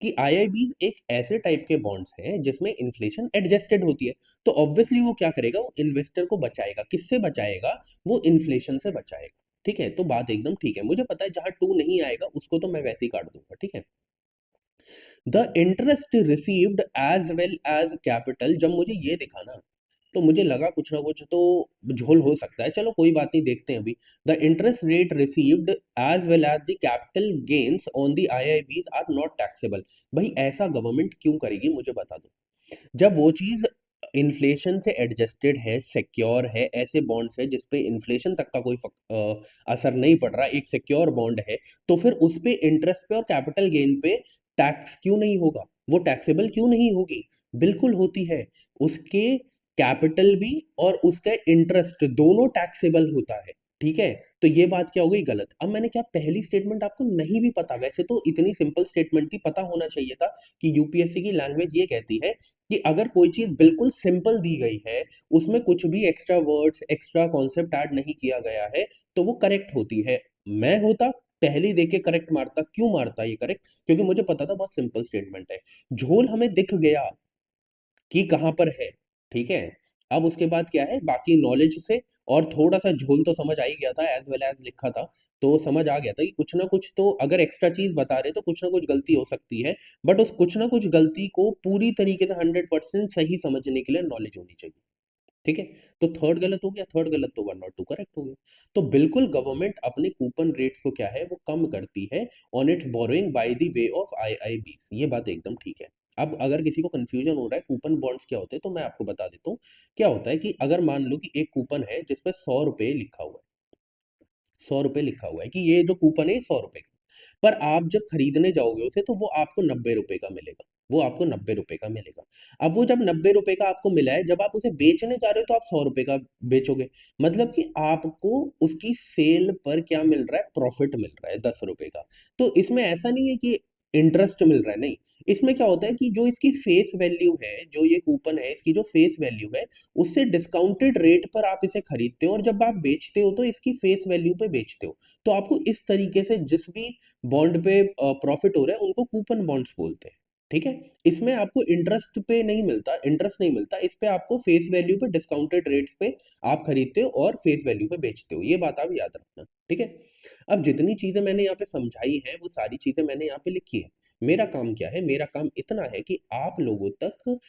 कि आईआईबीज एक ऐसे टाइप के बॉन्ड्स हैं जिसमें इन्फ्लेशन एडजस्टेड होती है। तो ऑब्वियसली वो क्या करेगा, वो इन्वेस्टर को बचाएगा। किससे बचाएगा? वो इन्फ्लेशन से बचाएगा। ठीक है, तो बात एकदम ठीक है। मुझे पता है जहां टू नहीं आएगा उसको तो मैं वैसे ही काट दूंगा। ठीक है। The interest received as well as capital, जब मुझे ये दिखा ना, तो मुझे लगा कुछ ना कुछ तो झोल हो सकता है। चलो कोई बात नहीं, देखते हैं अभी। The interest rate received as well as the capital gains on the IIBs are not taxable. भाई ऐसा गवर्नमेंट क्यों करेगी, मुझे बता दो। जब वो चीज इन्फ्लेशन से एडजस्टेड है, सिक्योर है, ऐसे बॉन्ड्स है जिसपे इन्फ्लेशन तक का कोई असर नहीं पड़ रहा, एक सिक्योर बॉन्ड है, तो फिर उस पे इंटरेस्ट पे और कैपिटल गेन पे टैक्स क्यों नहीं होगा? वो टैक्सेबल क्यों नहीं होगी? बिल्कुल होती है। उसके कैपिटल भी और उसका इंटरेस्ट दोनों टैक्सेबल होता है। ठीक है? तो ये बात क्या हो गई गलत। अब मैंने क्या पहली स्टेटमेंट आपको नहीं भी पता, वैसे तो इतनी सिंपल स्टेटमेंट थी, पता होना चाहिए था कि यूपीएससी की लैंग्वेज ये कहती है कि अगर कोई चीज़ बिल्कुल सिंपल दी गई है, उसमें कुछ भी extra words, extra concept add नहीं किया गया है, तो वो करेक्ट होती है। मैं होता पहले ही देख के करेक्ट मारता, क्यों मारता ये करेक्ट? क्योंकि मुझे पता था बहुत सिंपल स्टेटमेंट है। झोल हमें दिख गया कि कहाँ पर है, ठीक है? अब उसके बाद क्या है, बाकी नॉलेज से और थोड़ा-सा झोल तो समझ आ ही गया था, एज़ वेल एज़ लिखा था, तो समझ आ गया था कि कुछ ना कुछ तो अगर एक्स्ट्रा चीज़ बता रहे हैं, तो कुछ ना कुछ गलती हो सकती है। बट उस कुछ ना कुछ गलती को पूरी तरीके से 100% सही समझने के लिए नॉलेज होनी चाहिए। ठीक है? तो थर्ड गलत हो गया, थर्ड गलत तो 1 और 2 करेक्ट हो गया। तो बिल्कुल गवर्नमेंट अपने कूपन रेट्स को क्या है वो कम करती है on its borrowing by the way of IIBs, ये बात एकदम ठीक है। अब अगर किसी को कन्फ्यूजन हो रहा है कूपन बॉन्ड्स क्या होते हैं, तो मैं आपको बता देता हूँ। क्या होता है कि अगर मान लो कि एक कूपन है जिस पे ₹100 लिखा हुआ है, ₹100 लिखा हुआ है कि ये जो कूपन है ये ₹100 का। पर आप जब खरीदने जाओगे उसे तो वो आपको ₹90 का मिलेगा। वो आपको ₹90 का मिलेगा। अब वो जब ₹90 का आपको मिला है, जब आप उसे बेचने जा रहे हो तो आप ₹100 का बेचोगे। मतलब कि आपको उसकी सेल पर क्या मिल रहा है? प्रॉफ़िट मिल रहा है ₹10 का। तो इसमें ऐसा नहीं है कि इंटरेस्ट मिल रहा है, नहीं। इसमें क्या होता है कि जो इसकी फेस वैल्यू है, जो ये कूपन है, इसकी जो फेस वैल्यू है, उससे डिस्काउंटेड रेट पर आप इसे खरीदते हो और जब आप बेचते हो तो इसकी फेस वैल्यू पे बेचते हो। तो आपको इस तरीके से जिस भी बॉन्ड पे प्रॉफिट हो रहा है उनको कूपन बॉन्ड्स बोलते हैं, ठीक है? इसमें आपको इंटरेस्ट नहीं मिलता, इस पे आपको फेस वैल्यू पे डिस्काउंटेड रेट्स पे आप खरीदते हो और फेस वैल्यू पे बेचते हो, ये बात आप याद रखना, ठीक है? अब जितनी चीज़ें मैंने यहाँ पे समझाई हैं, वो सारी चीज़ें मैंने यहाँ पे लिखी हैं। मेरा काम क्या है? मेरा काम इतना है कि आप लोगों तक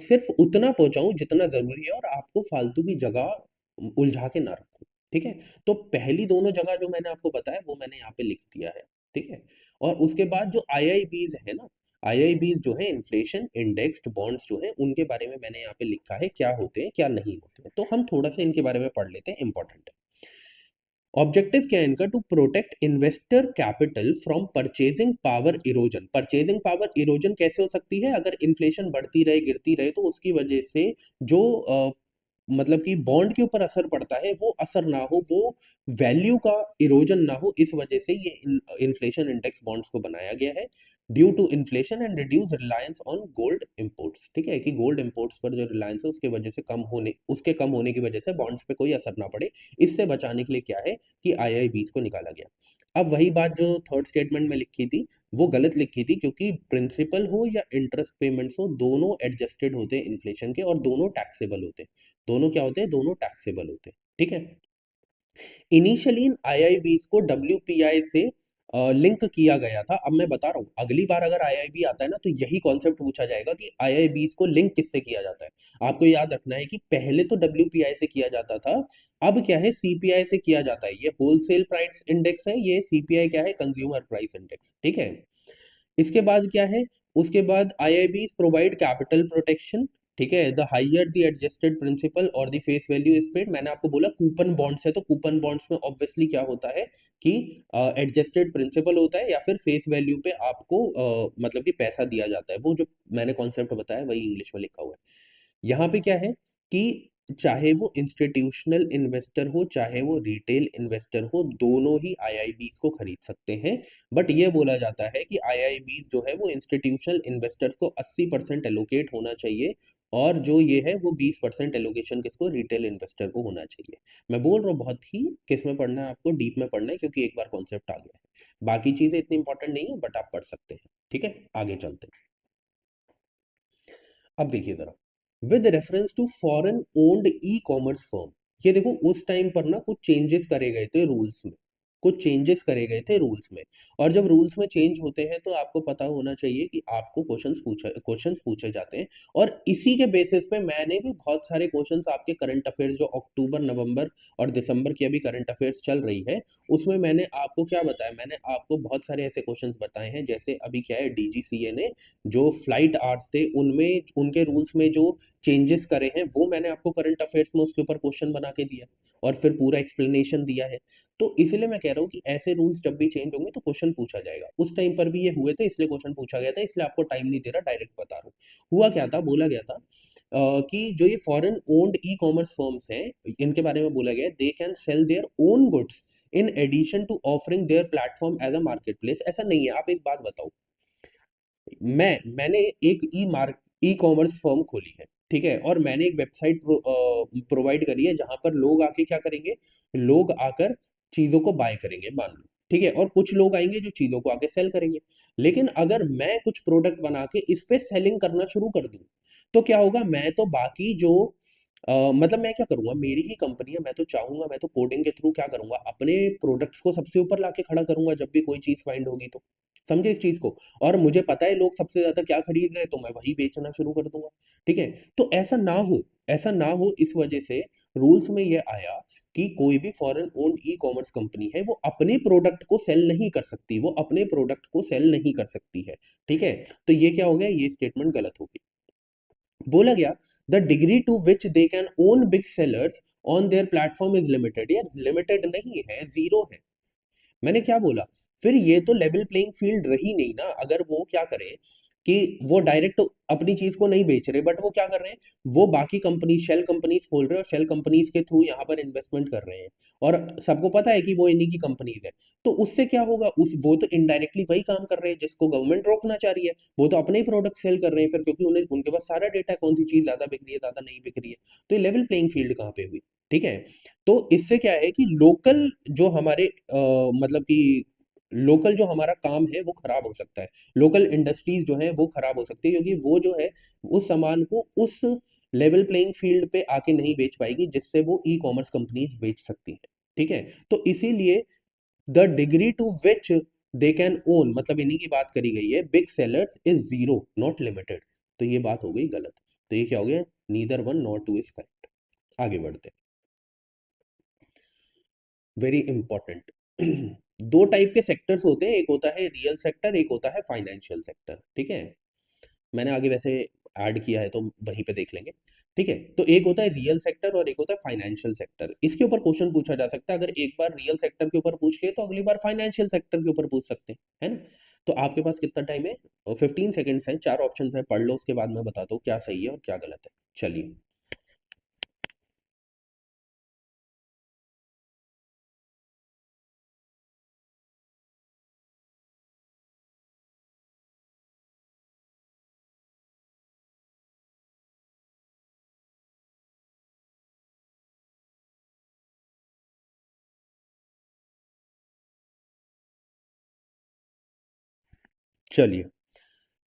सिर्फ़ उतना पहुँचाऊँ जितना ज़रूरी है और आपको फालतू की जगह उलझा के ना रखूँ, ठीक है? तो पहली दोनों जगह जो मैंने आपको बताया वो मैंने यहाँ पे लिख दिया है, ठीक है? और उसके बाद जो आईआईबीज़ है ना, आईआईबीज़ जो है इन्फ्लेशन इंडेक्स्ड बॉन्ड्स जो हैं उनके बारे में मैंने यहाँ पे लिखा है क्या होते हैं, क्या नहीं होते हैं। तो हम थोड़ा-सा इनके बारे में पढ़ लेते हैं, इम्पोर्टेंट है। ऑब्जेक्टिव क्या है इनका? To protect investor capital from purchasing power erosion. Purchasing power erosion कैसे हो सकती है? अगर इन्फ्लेशन बढ़ती रहे, गिरती रहे तो उसकी वजह से जो मतलब कि बॉन्ड के ऊपर असर पड़ता है, वो असर ना हो, वो वैल्यू का इरोजन ना हो, इस वजह से ये इन्फ्लेशन इंडेक्स बॉन्ड्स को बनाया गया है। Due to inflation and reduce reliance on gold imports, ठीक है? कि गोल्ड इंपोर्ट्स पर जो रिलायंस है उसके वजह से उसके कम होने की वजह से बॉन्ड्स पे कोई असर ना पड़े। इससे बचाने के लिए क्या है कि आईआईबीज़ को निकाला गया। अब वही बात जो थर्ड स्टेटमेंट में लिखी थी, वो गलत लिखी थी क्योंकि प्रिंसिपल हो या इंटरेस्ट पेमेंट्स हो, दोनों एडजस्टेड होते हैं इन्फ्लेशन के और दोनों टैक्सेबल होते हैं। दोनों क्या होते हैं? दोनों टैक्सेबल होते हैं, ठीक है? इनिशियली इन आईआईबीज़ को डब्ल्यूपीआई से लिंक किया गया था। अब मैं बता रहा हूँ, अगली बार अगर आईआईबी आता है ना, तो यही कॉन्सेप्ट पूछा जाएगा कि आईआईबीज़ को लिंक किससे किया जाता है। आपको याद रखना है कि पहले तो डब्ल्यूपीआई से किया जाता था, अब क्या है सीपीआई से किया जाता है। ये होलसेल प्राइस इंडेक्स है, ये सीपीआई क्या है? कंज्यूमर प्राइस इंडेक्स, ठीक है? इसके बाद क्या है? उसके बाद आईआईबीज़ प्रोवाइड कैपिटल प्रोटेक्शन, ठीक है? The higher the adjusted principal और the face value is paid. मैंने आपको बोला कूपन बॉन्ड्स है, तो कूपन बॉन्ड्स में ऑब्वियसली क्या होता है कि एडजस्टेड प्रिंसिपल होता है या फिर फेस वैल्यू पे आपको मतलब कि पैसा दिया जाता है। वो जो मैंने कॉन्सेप्ट बताया वही इंग्लिश में लिखा हुआ है। यहाँ पे क्या है कि चाहे वो इंस्टीट्यूशनल इन्वेस्टर हो, चाहे वो रिटेल इन्वेस्टर हो, दोनों ही आईआईबीज़ को खरीद सकते हैं। बट ये बोला जाता है कि आईआईबीज़ जो है वो इंस्टीट्यूशनल इन्वेस्टर्स को 80% एलोकेट होना चाहिए और जो ये है वो 20% एलोकेशन किसको? रिटेल इन्वेस्टर को होना चाहिए। मैं बोल रहा हूँ बहुत ही किस में पढ़ना है आपको? डीप में पढ़ना है क्योंकि एक बार कॉन्सेप्ट आ गया है। बाकी चीज़ें इतनी इंपॉर्टेंट नहीं है बट आप पढ़ सकते हैं। ठीक है? आगे चलते हैं। अब देखिए ज़रा, with reference to foreign owned e-commerce firm, ये देखो उस टाइम पर ना कुछ चेंजेस करे गए थे रूल्स में, कुछ चेंजेस करे गए थे रूल्स में। और जब रूल्स में चेंज होते हैं तो आपको पता होना चाहिए कि आपको क्वेश्चंस पूछे जाते हैं। और इसी के बेसिस पे मैंने भी बहुत सारे क्वेश्चंस आपके करंट अफेयर्स जो अक्टूबर नवंबर और दिसंबर की अभी करंट अफेयर्स चल रही है उसमें मैंने आपको क्या बताया, मैंने आपको बहुत सारे ऐसे क्वेश्चंस बताए हैं। जैसे अभी क्या है, डीजीसीए ने जो फ्लाइट आवर्स थे उनमें उनके रूल्स में जो चेंजेस करे हैं वो मैंने आपको करंट अफेयर्स में उसके ऊपर क्वेश्चन बना के दिया और फिर पूरा एक्सप्लेनेशन दिया है। तो इसलिए मैं कह रहा हूँ कि ऐसे रूल्स जब भी चेंज होंगे तो क्वेश्चन पूछा जाएगा। उस टाइम पर भी ये हुए थे, इसलिए क्वेश्चन पूछा गया था, इसलिए आपको टाइम नहीं दे रहा, डायरेक्ट बता रहा हूँ। हुआ क्या था, बोला गया था कि जो ये foreign owned e-commerce firms हैं, इनके बारे में बोला गया है, they can sell their own goods in addition to offering their platform as a marketplace. ऐसा नहीं है। आप एक बात बताओ, मैंने एक ई कॉमर्स फर्म खोली है, ठीक है, और मैंने एक वेबसाइट प्रोवाइड करी है जहां पर लोग आके क्या करेंगे, लोग आकर चीजों को बाय करेंगे, मान लो, ठीक है, और कुछ लोग आएंगे जो चीजों को आके सेल करेंगे। लेकिन अगर मैं कुछ प्रोडक्ट बना के इस पे सेलिंग करना शुरू कर दूं, तो क्या होगा, मैं तो बाकी जो मतलब मैं क्या करूंगा, मेरी ही कंपनी है, मैं तो चाहूंगा, मैं तो कोडिंग के थ्रू क्या करूंगा, अपने प्रोडक्ट्स को सबसे ऊपर लाके खड़ा करूंगा जब भी कोई चीज फाइंड होगी तो। समझे इस चीज को? और मुझे पता है लोग सबसे ज्यादा क्या खरीद रहे हैं, तो मैं वही बेचना शुरू कर दूंगा। ठीक है, तो ऐसा ना हो, ऐसा ना हो, इस वजह से रूल्स में ये आया कि कोई भी foreign owned e commerce company है वो अपने प्रोडक्ट को सेल नहीं कर सकती, वो अपने प्रोडक्ट को सेल नहीं कर सकती है। ठीक है, तो ये क्या हो गया, ये स्टेटमेंट गलत हो गई। बोला गया the degree to which they can own big sellers on their platform is limited. यार लिमिटेड नहीं है, जीरो है। मैंने क्या बोला, फिर ये तो लेवल प्लेइंग फील्ड रही नहीं ना। अगर वो क्या करे कि वो डायरेक्ट अपनी चीज को नहीं बेच रहे, बट वो क्या कर रहे हैं, वो बाकी कंपनी, शेल कंपनीज खोल रहे हैं और शेल कंपनीज के थ्रू यहाँ पर इन्वेस्टमेंट कर रहे हैं, और सबको पता है कि वो इन्हीं की कंपनीज है। तो उससे क्या होगा, उस वो तो इनडायरेक्टली वही काम कर रहे हैं जिसको गवर्नमेंट रोकना चाह रही है। वो तो अपने ही प्रोडक्ट सेल कर रहे हैं फिर, क्योंकि उन्हें, उनके पास सारा डेटा है, कौन सी चीज ज्यादा बिक रही है, ज्यादा नहीं बिक रही है। तो ये लेवल प्लेइंग फील्ड कहाँ पे हुई? ठीक है, तो इससे क्या है कि लोकल जो हमारे मतलब कि लोकल जो हमारा काम है वो खराब हो सकता है, लोकल इंडस्ट्रीज जो है वो खराब हो सकती है, क्योंकि वो जो है उस सामान को उस लेवल प्लेइंग फील्ड पे आके नहीं बेच पाएगी जिससे वो ई कॉमर्स कंपनीज बेच सकती है। ठीक है, तो इसीलिए the degree to which they can own, मतलब इन्हीं की बात करी गई है, big sellers is zero not limited. तो ये बात हो गई गलत। तो ये क्या हो गया, neither one nor two is correct. आगे बढ़ते, वेरी इंपॉर्टेंट। दो टाइप के सेक्टर्स होते हैं, एक होता है रियल सेक्टर, एक होता है फाइनेंशियल सेक्टर। ठीक है, मैंने आगे वैसे ऐड किया है तो वहीं पे देख लेंगे। ठीक है, तो एक होता है रियल सेक्टर और एक होता है फाइनेंशियल सेक्टर। इसके ऊपर क्वेश्चन पूछा जा सकता है, अगर एक बार रियल सेक्टर के ऊपर पूछ लिए तो अगली बार फाइनेंशियल सेक्टर के ऊपर पूछ सकते हैं, है ना? तो आपके पास कितना टाइम है? 15 सेकेंड्स है, चार ऑप्शन है, पढ़ लो, उसके बाद मैं बताता हूँ क्या सही है और क्या गलत है। चलिए। चलिए,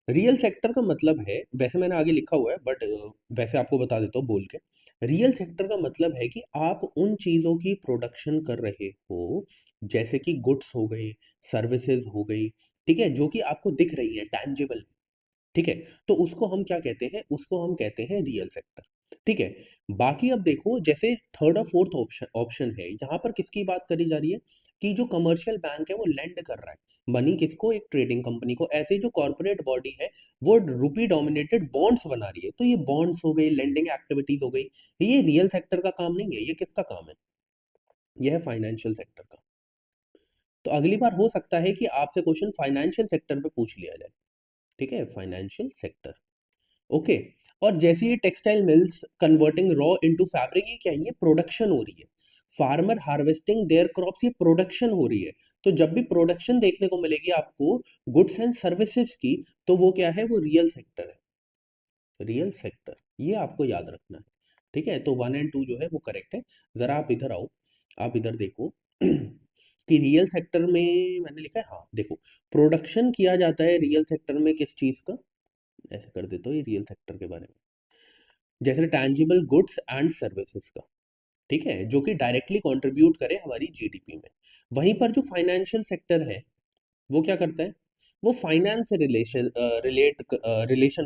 रियल सेक्टर का मतलब है, वैसे मैंने आगे लिखा हुआ है बट वैसे आपको बता देता हूँ बोल के। रियल सेक्टर का मतलब है कि आप उन चीज़ों की प्रोडक्शन कर रहे हो, जैसे कि गुड्स हो गई, सर्विसेज हो गई, ठीक है, जो कि आपको दिख रही है, टैंजिबल। ठीक है, तो उसको हम क्या कहते हैं, उसको हम कहते हैं रियल सेक्टर। ठीक है, बाकी अब देखो, जैसे थर्ड और फोर्थ ऑप्शन ऑप्शन है, यहाँ पर किसकी बात करी जा रही है कि जो कमर्शियल बैंक है वो लेंड कर रहा है मनी किसको, एक ट्रेडिंग कंपनी को। ऐसे जो कॉर्पोरेट बॉडी है वो रुपी डोमिनेटेड बॉन्ड्स बना रही है, तो ये बॉन्ड्स हो गई, लेंडिंग एक्टिविटीज हो गई, ये रियल सेक्टर का काम नहीं है। ये किसका काम है? यह है फाइनेंशियल सेक्टर का। तो अगली बार हो सकता है कि आपसे क्वेश्चन फाइनेंशियल सेक्टर पे पूछ लिया जाए। ठीक है, फाइनेंशियल सेक्टर। ओके, और जैसे ये textile mills converting raw into fabric, ये क्या है? ये प्रोडक्शन हो रही है। फार्मर हार्वेस्टिंग देयर क्रॉप्स, ये प्रोडक्शन हो रही है। तो जब भी प्रोडक्शन देखने को मिलेगी आपको गुड्स एंड सर्विसेज की, तो वो क्या है, वो रियल सेक्टर है। रियल सेक्टर, ये आपको याद रखना है। ठीक है, तो वन एंड टू जो है वो करेक्ट है। जरा आप इधर आओ, आप इधर देखो कि रियल सेक्टर में मैंने लिखा है, हाँ देखो, प्रोडक्शन किया जाता है रियल सेक्टर में किस चीज का। ऐसे कर देता हूँ ये रियल सेक्टर के बारे में, जैसे टैंजिबल गुड्स एंड सर्विसेज का। ठीक है, जो कि डायरेक्टली कंट्रीब्यूट करे हमारी जीडीपी में। वहीं पर जो फाइनेंशियल सेक्टर है वो क्या करता है, वो फाइनेंस से रिलेशन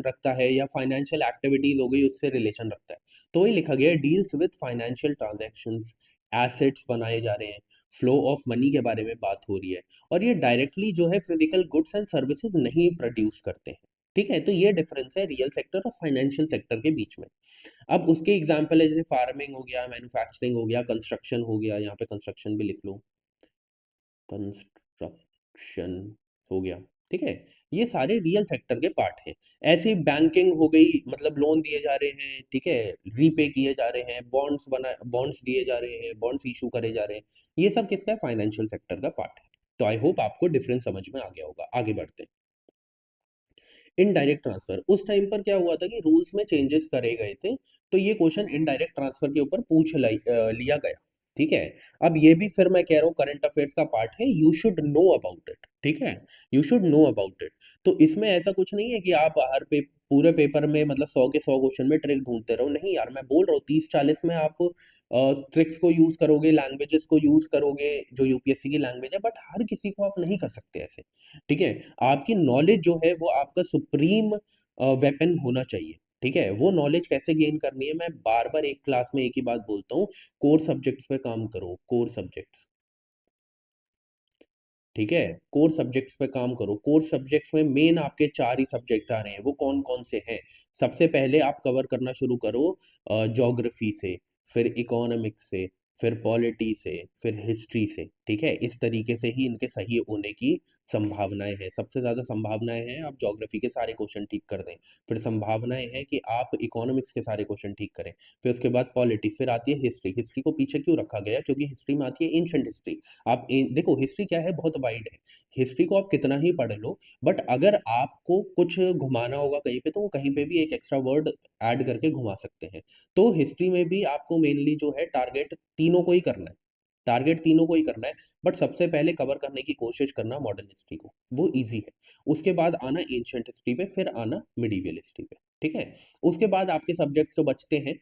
रखता है, या फाइनेंशियल एक्टिविटीज हो गई उससे रिलेशन रखता है। तो वही लिखा गया है, deals with financial transactions, assets बनाए जा रहे हैं, फ्लो ऑफ मनी के बारे में बात हो रही है, और ये डायरेक्टली जो है फिजिकल गुड्स एंड सर्विसेज नहीं प्रोड्यूस करते हैं। ठीक है, तो ये डिफरेंस है रियल सेक्टर और फाइनेंशियल सेक्टर के बीच में। अब उसके एग्जाम्पल है, जैसे फार्मिंग हो गया, मैन्युफैक्चरिंग हो गया, कंस्ट्रक्शन हो गया, यहाँ पे कंस्ट्रक्शन भी लिख लो। कंस्ट्रक्शन हो गया, ठीक है? ये सारे रियल सेक्टर के पार्ट हैं। ऐसे ही बैंकिंग हो गई, मतलब लोन दिए जा रहे हैं, ठीक है? रीपे किए जा रहे हैं, बॉन्ड्स दिए जा रहे हैं, बॉन्ड्स इश्यू करे जा रहे हैं। ये सब किसका है? फाइनेंशियल सेक्टर का पार्ट है। तो आई होप आपको डिफरेंस समझ में आ गया होगा। आगे बढ़ते हैं। इनडायरेक्ट ट्रांसफर, उस टाइम पर क्या हुआ था कि रूल्स में चेंजेस करे गए थे, तो ये क्वेश्चन इनडायरेक्ट ट्रांसफर के ऊपर लिया गया, ठीक है? अब ये भी फिर मैं कह रहा हूँ करंट अफेयर्स का पार्ट है, you should know about it, ठीक है? You should know about it. तो इसमें ऐसा कुछ नहीं है कि आप पूरे पेपर में मतलब 100 के 100 क्वेश्चन में ट्रिक ढूंढते रहो, नहीं यार, मैं बोल रहा हूँ 30-40 में आप ट्रिक्स को यूज करोगे, लैंग्वेजेस को यूज करोगे जो यूपीएससी की लैंग्वेज है, बट हर किसी को आप नहीं कर सकते ऐसे, ठीक है? आपकी नॉलेज जो है वो आपका सुप्रीम वेपन होना चाहिए, ठीक है? वो नॉलेज कैसे गेन करनी है, मैं बार बार एक क्लास में एक ही बात बोलता हूँ, कोर सब्जेक्ट्स पे काम करो, कोर सब्जेक्ट्स, ठीक है? कोर सब्जेक्ट्स पे काम करो। कोर सब्जेक्ट्स में मेन आपके 4 ही सब्जेक्ट आ रहे हैं, वो कौन-कौन से हैं? सबसे पहले आप कवर करना शुरू करो ज्योग्राफी से, फिर इकोनॉमिक्स से, फिर पॉलिटी से, फिर हिस्ट्री से, ठीक है? इस तरीके से ही इनके सही होने की संभावनाएँ हैं। सबसे ज़्यादा संभावनाएँ हैं आप ज्योग्राफी के सारे क्वेश्चन ठीक कर दें, फिर संभावनाएँ हैं कि आप इकोनॉमिक्स के सारे क्वेश्चन ठीक करें, फिर उसके बाद पॉलिटी, फिर आती है हिस्ट्री। हिस्ट्री को पीछे क्यों रखा गया? क्योंकि हिस्ट्री में आती है एंशिएंट हिस्ट्री। आप देखो हिस्ट्री क्या है, बहुत वाइड है। हिस्ट्री को आप कितना ही पढ़ लो, बट अगर आपको कुछ घुमाना होगा कहीं पे, तो वो कहीं पे भी एक एक्स्ट्रा वर्ड ऐड करके घुमा सकते हैं। तो हिस्ट्री में भी आपको मेनली जो है टारगेट तीनों को ही करना है, टारगेट तीनों को ही करना है, बट सबसे पहले कवर करने की कोशिश करना मॉडर्न हिस्ट्री को, वो ईज़ी है। उसके बाद आना एंशिएंट हिस्ट्री पे, फिर आना मिडीवियल हिस्ट्री पे, ठीक है? उसके बाद आपके सब्जेक्ट्स जो बचते हैं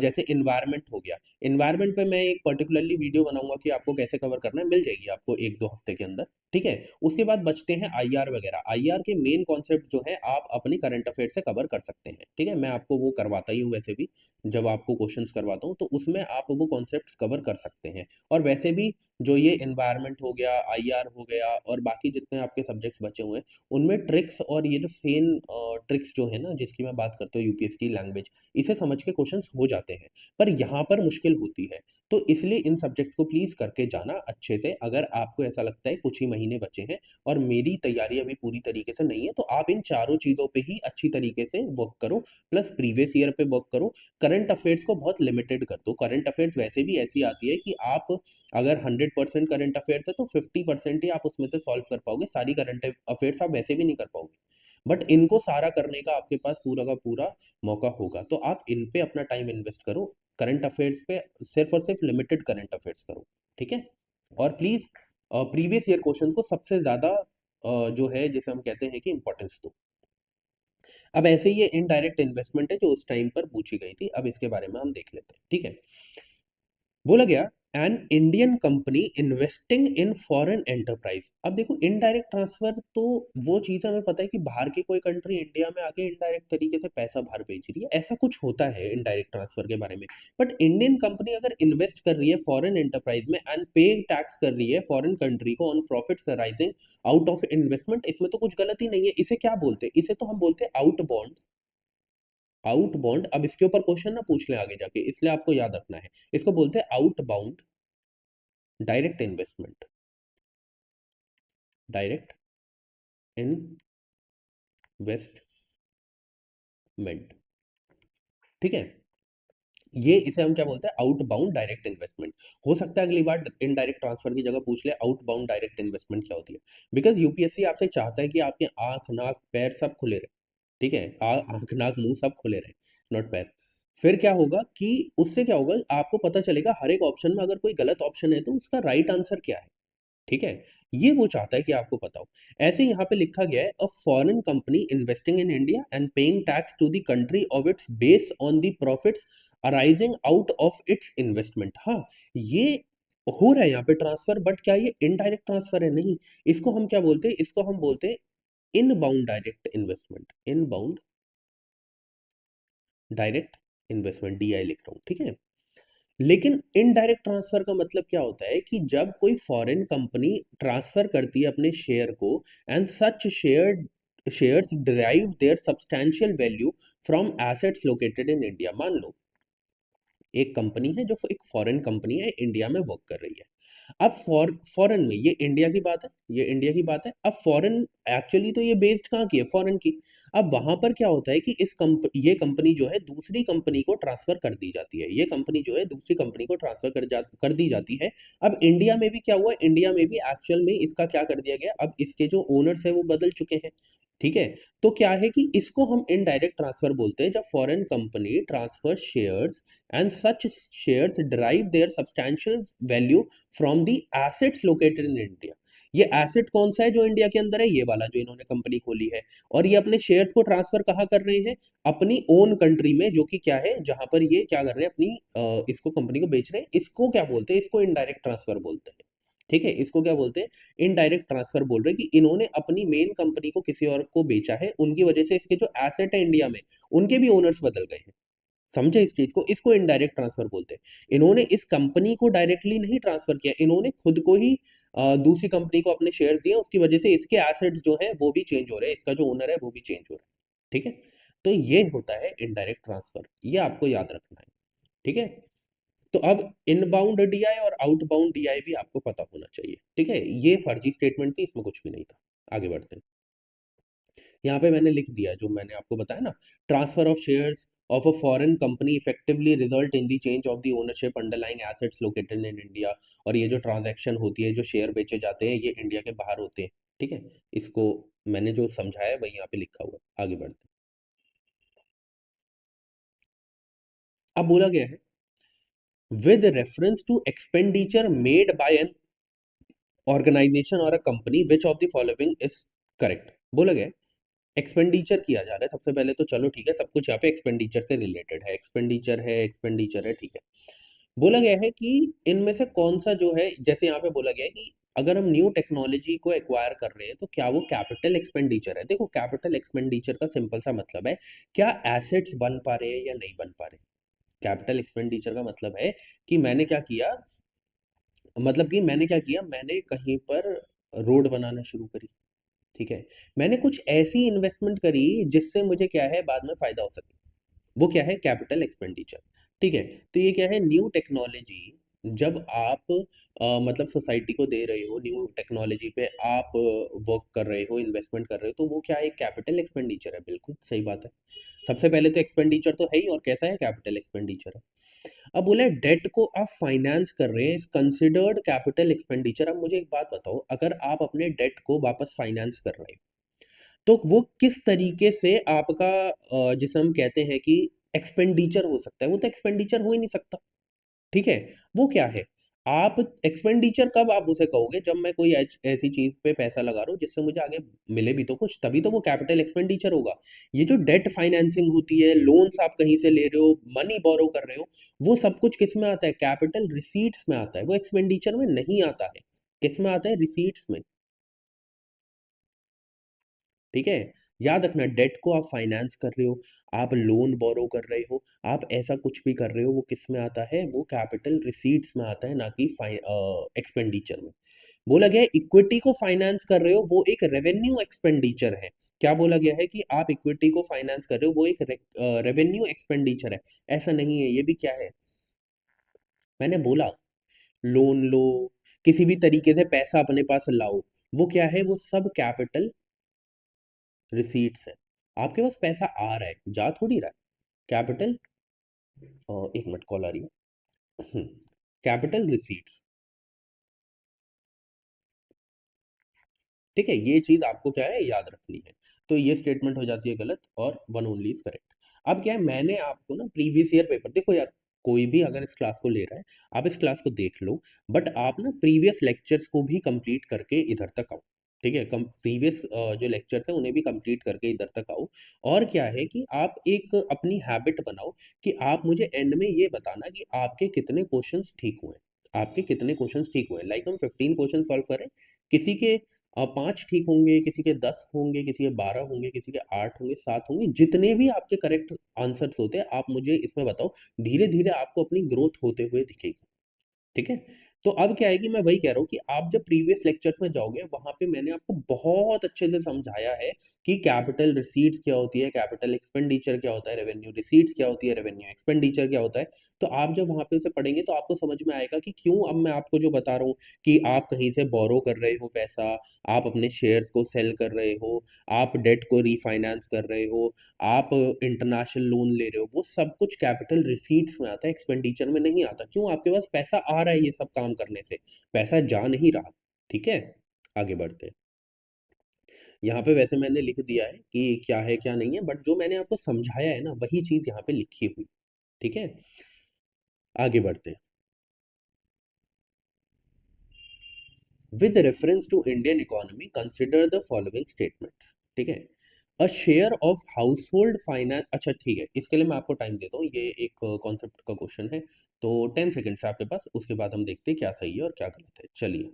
जैसे एनवायरनमेंट हो गया। एनवायरनमेंट पे मैं एक पर्टिकुलरली वीडियो बनाऊँगा कि आपको कैसे कवर करना है, मिल जाएगी आपको 1-2 हफ्ते के अंदर, ठीक है? उसके बाद बचते हैं आईआर वगैरह। आईआर के मेन कॉन्सेप्ट जो है आप अपनी करंट अफेयर से कवर कर सकते हैं, ठीक है? मैं आपको वो करवाता ही हूँ वैसे भी, जब आपको क्वेश्चंस करवाता हूँ, तो उसमें आप वो कॉन्सेप्ट्स कवर कर सकते हैं। और वैसे भी जो ये एनवायरनमेंट हो गया, आईआर हो गया और बाकी जितने आपके सब्जेक्ट्स बचे हुए हैं, उनमें ट्रिक्स और ये जो सेम ट्रिक्स जो है ना, जिसकी मैं बात करता हूँ यूपीएससी की लैंग्वेज, इसे समझ के क्वेश्चंस हो जाते हैं। पर यहाँ पर मुश्किल होती है। तो इसलिए इन सब्जेक्ट्स को प्लीज़ करके जाना अच्छे से। अगर आपको ऐसा लगता है कुछ ही महीने बचे हैं और मेरी तैयारी अभी पूरी तरीके से नहीं है, तो आप इन चारों चीज़ों पे ही अच्छी तरीके से वर्क करो, प्लस प्रीवियस ईयर पे वर्क करो। करंट अफेयर्स को बहुत लिमिटेड कर दो। करंट अफेयर्स वैसे भी ऐसी आती है कि आप अगर 100% करंट अफेयर्स है, तो 50% ही आप उसमें से सॉल्व कर पाओगे। सारी करंट अफेयर्स आप वैसे भी नहीं कर पाओगे। बट इनको सारा करने का आपके पास पूरा का पूरा मौका होगा। तो आप इन पे अपना टाइम इन्वेस्ट करो। करंट अफेयर्स पे सिर्फ़ और सिर्फ़ लिमिटेड करंट अफेयर्स करो, ठीक है? और प्लीज़ प्रीवियस ईयर क्वेश्चंस को सबसे ज़्यादा जो है जिसे हम कहते हैं कि इम्पोर्टेंस दो। अब ऐसे ही ये इनडायरेक्ट इन्वेस्टमेंट है जो उस टाइम पर पूछी गई थी। अब इसके बारे में हम देख लेते हैं, ठीक है? बोला गया an Indian company investing in foreign enterprise. अब देखो इनडायरेक्ट ट्रांसफर तो वो चीज़ हमें पता है कि बाहर की कोई कंट्री इंडिया में आके इनडायरेक्ट तरीके से पैसा बाहर भेज रही है, ऐसा कुछ होता है इनडायरेक्ट ट्रांसफर के बारे में। बट इंडियन कंपनी अगर इन्वेस्ट कर रही है फॉरेन एंटरप्राइज में एंड पे टैक्स कर रही है फॉरेन कंट्री को on profits arising out of investment, इसमें तो कुछ गलत ही नहीं है। इसे क्या बोलते हैं? इसे तो हम बोलते हैं आउट बॉन्ड। आउट बॉन्ड, अब इसके ऊपर क्वेश्चन ना पूछ लें आगे जाके, इसलिए आपको याद रखना है। इसको बोलते हैं out bound direct investment, direct investment, ठीक है? ये इसे हम क्या बोलते हैं? Outbound direct investment. हो सकता है अगली बार इनडायरेक्ट ट्रांसफर की जगह पूछ ले आउटबाउंड डायरेक्ट इन्वेस्टमेंट क्या होती है? बिकॉज़ यूपीएससी आपसे चाहता है कि आपके आँख, नाक, पैर सब खुले रहे, ठीक है? आँख, नाक, मुँह सब खुले रहे, नॉट पैर। फिर क्या होगा कि उससे क्या होगा, आपको पता चलेगा हर एक ऑप्शन में अगर कोई गलत ऑप्शन है, तो उसका राइट आंसर क्या है? ठीक है? ये वो चाहता है कि आपको पता हो। ऐसे यहाँ पे लिखा गया है a foreign company investing in India and paying tax to the country of its base on the profits arising out of its investment. हाँ, ये हो रहा है यहाँ पे ट्रांसफर, बट क्या ये इनडायरेक्ट ट्रांसफर है? नहीं। इसको हम क्या बोलते हैं? इसको हम बोलते हैं inbound direct investment. Inbound direct investment, DI लिख रहा हूँ, ठीक है? लेकिन इनडायरेक्ट ट्रांसफर का मतलब क्या होता है कि जब कोई फॉरेन कंपनी ट्रांसफर करती है अपने शेयर को and such shares derive their substantial value from assets located in India. मान लो एक कंपनी है जो एक फॉरेन कंपनी है, इंडिया में वर्क कर रही है, अब फॉरेन में, ये इंडिया की बात है, ये इंडिया की बात है। अब फॉरेन एक्चुअली तो ये बेस्ड कहाँ की है, फॉरेन की। अब वहां पर क्या होता है कि ये कंपनी जो है दूसरी कंपनी को ट्रांसफर कर दी जाती है, ये कंपनी जो है दूसरी कंपनी को ट्रांसफर कर दी जाती है। अब इंडिया में भी क्या हुआ, इंडिया में भी एक्चुअल में इसका क्या कर दिया गया, अब इसके जो ओनर्स है वो बदल चुके हैं। ठीक है। तो क्या है कि इसको हम इनडायरेक्ट ट्रांसफर बोलते हैं, जब foreign company transfer shares and such shares derive their substantial value from the assets located in India। ये एसेट कौन सा है जो इंडिया के अंदर है, ये वाला जो इन्होंने कंपनी खोली है। और ये अपने शेयर्स को ट्रांसफर कहाँ कर रहे हैं, अपनी ओन कंट्री में, जो कि क्या है, जहां पर ये क्या कर रहे हैं, अपनी इसको कंपनी को बेच रहे हैं। इसको क्या बोलते हैं, इसको इनडायरेक्ट ट्रांसफर बोलते हैं। ठीक है, इसको क्या बोलते हैं, इनडायरेक्ट ट्रांसफर बोल रहे हैं कि इन्होंने अपनी मेन कंपनी को किसी और को बेचा है, उनकी वजह से इसके जो एसेट है इंडिया में, उनके भी ओनर्स बदल गए हैं। समझे इस चीज को, इसको इनडायरेक्ट ट्रांसफर बोलते हैं। इन्होंने इस कंपनी को डायरेक्टली नहीं ट्रांसफर किया, इन्होंने खुद को ही दूसरी कंपनी को अपने शेयर्स दिए, उसकी वजह से इसके एसेट्स जो है वो भी चेंज हो रहे हैं, इसका जो ओनर है वो भी चेंज हो रहा है। ठीक है। तो ये होता है इनडायरेक्ट ट्रांसफर, ये आपको याद रखना है। ठीक है। तो अब इनबाउंड डीआई और आउटबाउंड डीआई भी आपको पता होना चाहिए। ठीक है, ये फर्जी स्टेटमेंट थी, इसमें कुछ भी नहीं था। आगे बढ़ते हैं। यहाँ पे मैंने लिख दिया जो मैंने आपको बताया ना, transfer of shares of a foreign company effectively result in the change of the ownership underlying assets located in India. और ये जो ट्रांजैक्शन होती है, जो शेयर बेचे जाते हैं, ये इंडिया के बाहर होते हैं। ठीक है। इसको मैंने जो समझाया है वही यहाँ पे लिखा हुआ है। आगे बढ़ते हैं। अब बोला गया है, with reference to expenditure made by an organisation और a company which of the following is correct. बोला गया है, एक्सपेंडिचर किया जा रहा है सबसे पहले तो, चलो ठीक है, सब कुछ यहाँ पे एक्सपेंडिचर से रिलेटेड है, एक्सपेंडिचर है, एक्सपेंडिचर है। ठीक है। बोला गया है कि इनमें से कौन सा जो है, जैसे यहाँ पे बोला गया है कि अगर हम न्यू टेक्नोलॉजी को एक्वायर कर रहे हैं तो क्या वो कैपिटल एक्सपेंडिचर है। देखो, कैपिटल एक्सपेंडिचर का सिंपल सा मतलब है, क्या एसेट्स बन पा रहे हैं या नहीं बन पा रहे। कैपिटल एक्सपेंडिचर का मतलब है कि मैंने क्या किया, मतलब कि मैंने क्या किया, मैंने कहीं पर रोड बनाना शुरू करी। ठीक है। मैंने कुछ ऐसी इन्वेस्टमेंट करी जिससे मुझे क्या है, बाद में फायदा हो सके, वो क्या है, कैपिटल एक्सपेंडिचर। ठीक है। तो ये क्या है, न्यू टेक्नोलॉजी जब आप मतलब सोसाइटी को दे रहे हो, न्यू टेक्नोलॉजी पे आप वर्क कर रहे हो, इन्वेस्टमेंट कर रहे हो, तो वो क्या है, कैपिटल एक्सपेंडिचर है। बिल्कुल सही बात है। सबसे पहले तो एक्सपेंडिचर तो है ही, और कैसा है, कैपिटल एक्सपेंडिचर है। अब बोला है डेट को आप फाइनेंस कर रहे हैं, इज कंसिडर्ड कैपिटल एक्सपेंडिचर। अब मुझे एक बात बताओ, अगर आप अपने डेट को वापस फाइनेंस कर रहे हो, तो वो किस तरीके से आपका जिसे हम कहते हैं कि एक्सपेंडिचर हो सकता है, वो तो एक्सपेंडिचर हो ही नहीं सकता। ठीक है। वो क्या है, आप एक्सपेंडिचर कब आप उसे कहोगे, जब मैं कोई ऐसी चीज पे पैसा लगा रहा हूँ जिससे मुझे आगे मिले भी तो कुछ, तभी तो वो कैपिटल एक्सपेंडिचर होगा। ये जो डेट फाइनेंसिंग होती है, लोन्स आप कहीं से ले रहे हो, मनी बोरो कर रहे हो, वो सब कुछ किस में आता है, कैपिटल रिसीट्स में आता है, वो एक्सपेंडिचर में नहीं आता है। किस में आता है, रिसीट्स में। ठीक है। याद रखना, डेट को आप फाइनेंस कर रहे हो, आप लोन बोरो कर रहे हो, आप ऐसा कुछ भी कर रहे हो, वो किस में आता है, वो कैपिटल रिसीट्स में आता है, ना कि एक्सपेंडिचर में। बोला गया है इक्विटी को फाइनेंस कर रहे हो, वो एक रेवेन्यू एक्सपेंडिचर है। क्या बोला गया है कि आप इक्विटी को फाइनेंस कर रहे हो, वो एक रेवेन्यू एक्सपेंडिचर है। ऐसा नहीं है, ये भी क्या है, मैंने बोला, लोन लो, किसी भी तरीके से पैसा अपने पास लाओ, वो क्या है, वो सब कैपिटल रिसीट्स है। आपके पास पैसा आ रहा है, जा थोड़ी रहा है, कैपिटल। एक मिनट, कॉल आ रही है। Capital receipts. ठीक है, ये चीज आपको क्या है, याद रखनी है। तो ये स्टेटमेंट हो जाती है गलत, और वन ओनली इज करेक्ट। अब क्या है, मैंने आपको ना प्रीवियस ईयर पेपर, देखो यार, कोई भी अगर इस क्लास को ले रहा है, आप इस क्लास को देख लो, बट आप ना प्रीवियस लेक्चर्स को भी कंप्लीट करके इधर तक आओ। ठीक है, प्रीवियस जो लेक्चर्स हैं उन्हें भी कंप्लीट करके इधर तक आओ। और क्या है कि आप एक अपनी हैबिट बनाओ कि आप मुझे एंड में ये बताना कि आपके कितने क्वेश्चंस ठीक हुए, आपके कितने क्वेश्चंस ठीक हुए। लाइक हम 15 क्वेश्चन सॉल्व करें, किसी के 5 ठीक होंगे, किसी के 10 होंगे, किसी के 12 होंगे, किसी के 8 होंगे, 7 होंगे, जितने भी आपके करेक्ट आंसर्स होते हैं, आप मुझे इसमें बताओ। धीरे धीरे आपको अपनी ग्रोथ होते हुए दिखेगी। ठीक है। तो अब क्या है कि मैं वही कह रहा हूँ कि आप जब प्रीवियस लेक्चर्स में जाओगे, वहाँ पे मैंने आपको बहुत अच्छे से समझाया है कि कैपिटल रिसीट्स क्या होती है, कैपिटल एक्सपेंडिचर क्या होता है, रेवेन्यू रिसीट्स क्या होती है, रेवेन्यू एक्सपेंडिचर क्या होता है। तो आप जब वहाँ पे उसे पढ़ेंगे तो आपको समझ में आएगा कि क्यों अब मैं आपको जो बता रहा हूँ कि आप कहीं से बोरो कर रहे हो पैसा, आप अपने शेयर्स को सेल कर रहे हो, आप डेट को रीफाइनेंस कर रहे हो, आप इंटरनेशनल लोन ले रहे हो, वो सब कुछ कैपिटल रिसीट्स में आता है, एक्सपेंडिचर में नहीं आता। क्यों? आपके पास पैसा आ रहा है ये सब काम करने से, पैसा जा नहीं रहा। ठीक है? आगे बढ़ते हैं। यहाँ पे वैसे मैंने लिख दिया है कि क्या है, क्या नहीं है, बट जो मैंने आपको समझाया है ना, वही चीज़ यहाँ पे लिखी हुई। ठीक है? आगे बढ़ते हैं। With reference to Indian economy consider the following statements. ठीक है? A share of household finance, अच्छा ठीक है, इसके लिए मैं आपको टाइम देता हूँ, ये एक कॉन्सेप्ट का क्वेश्चन है, तो 10 सेकंड्स है आपके पास, उसके बाद हम देखते हैं क्या सही है और क्या गलत है। चलिए।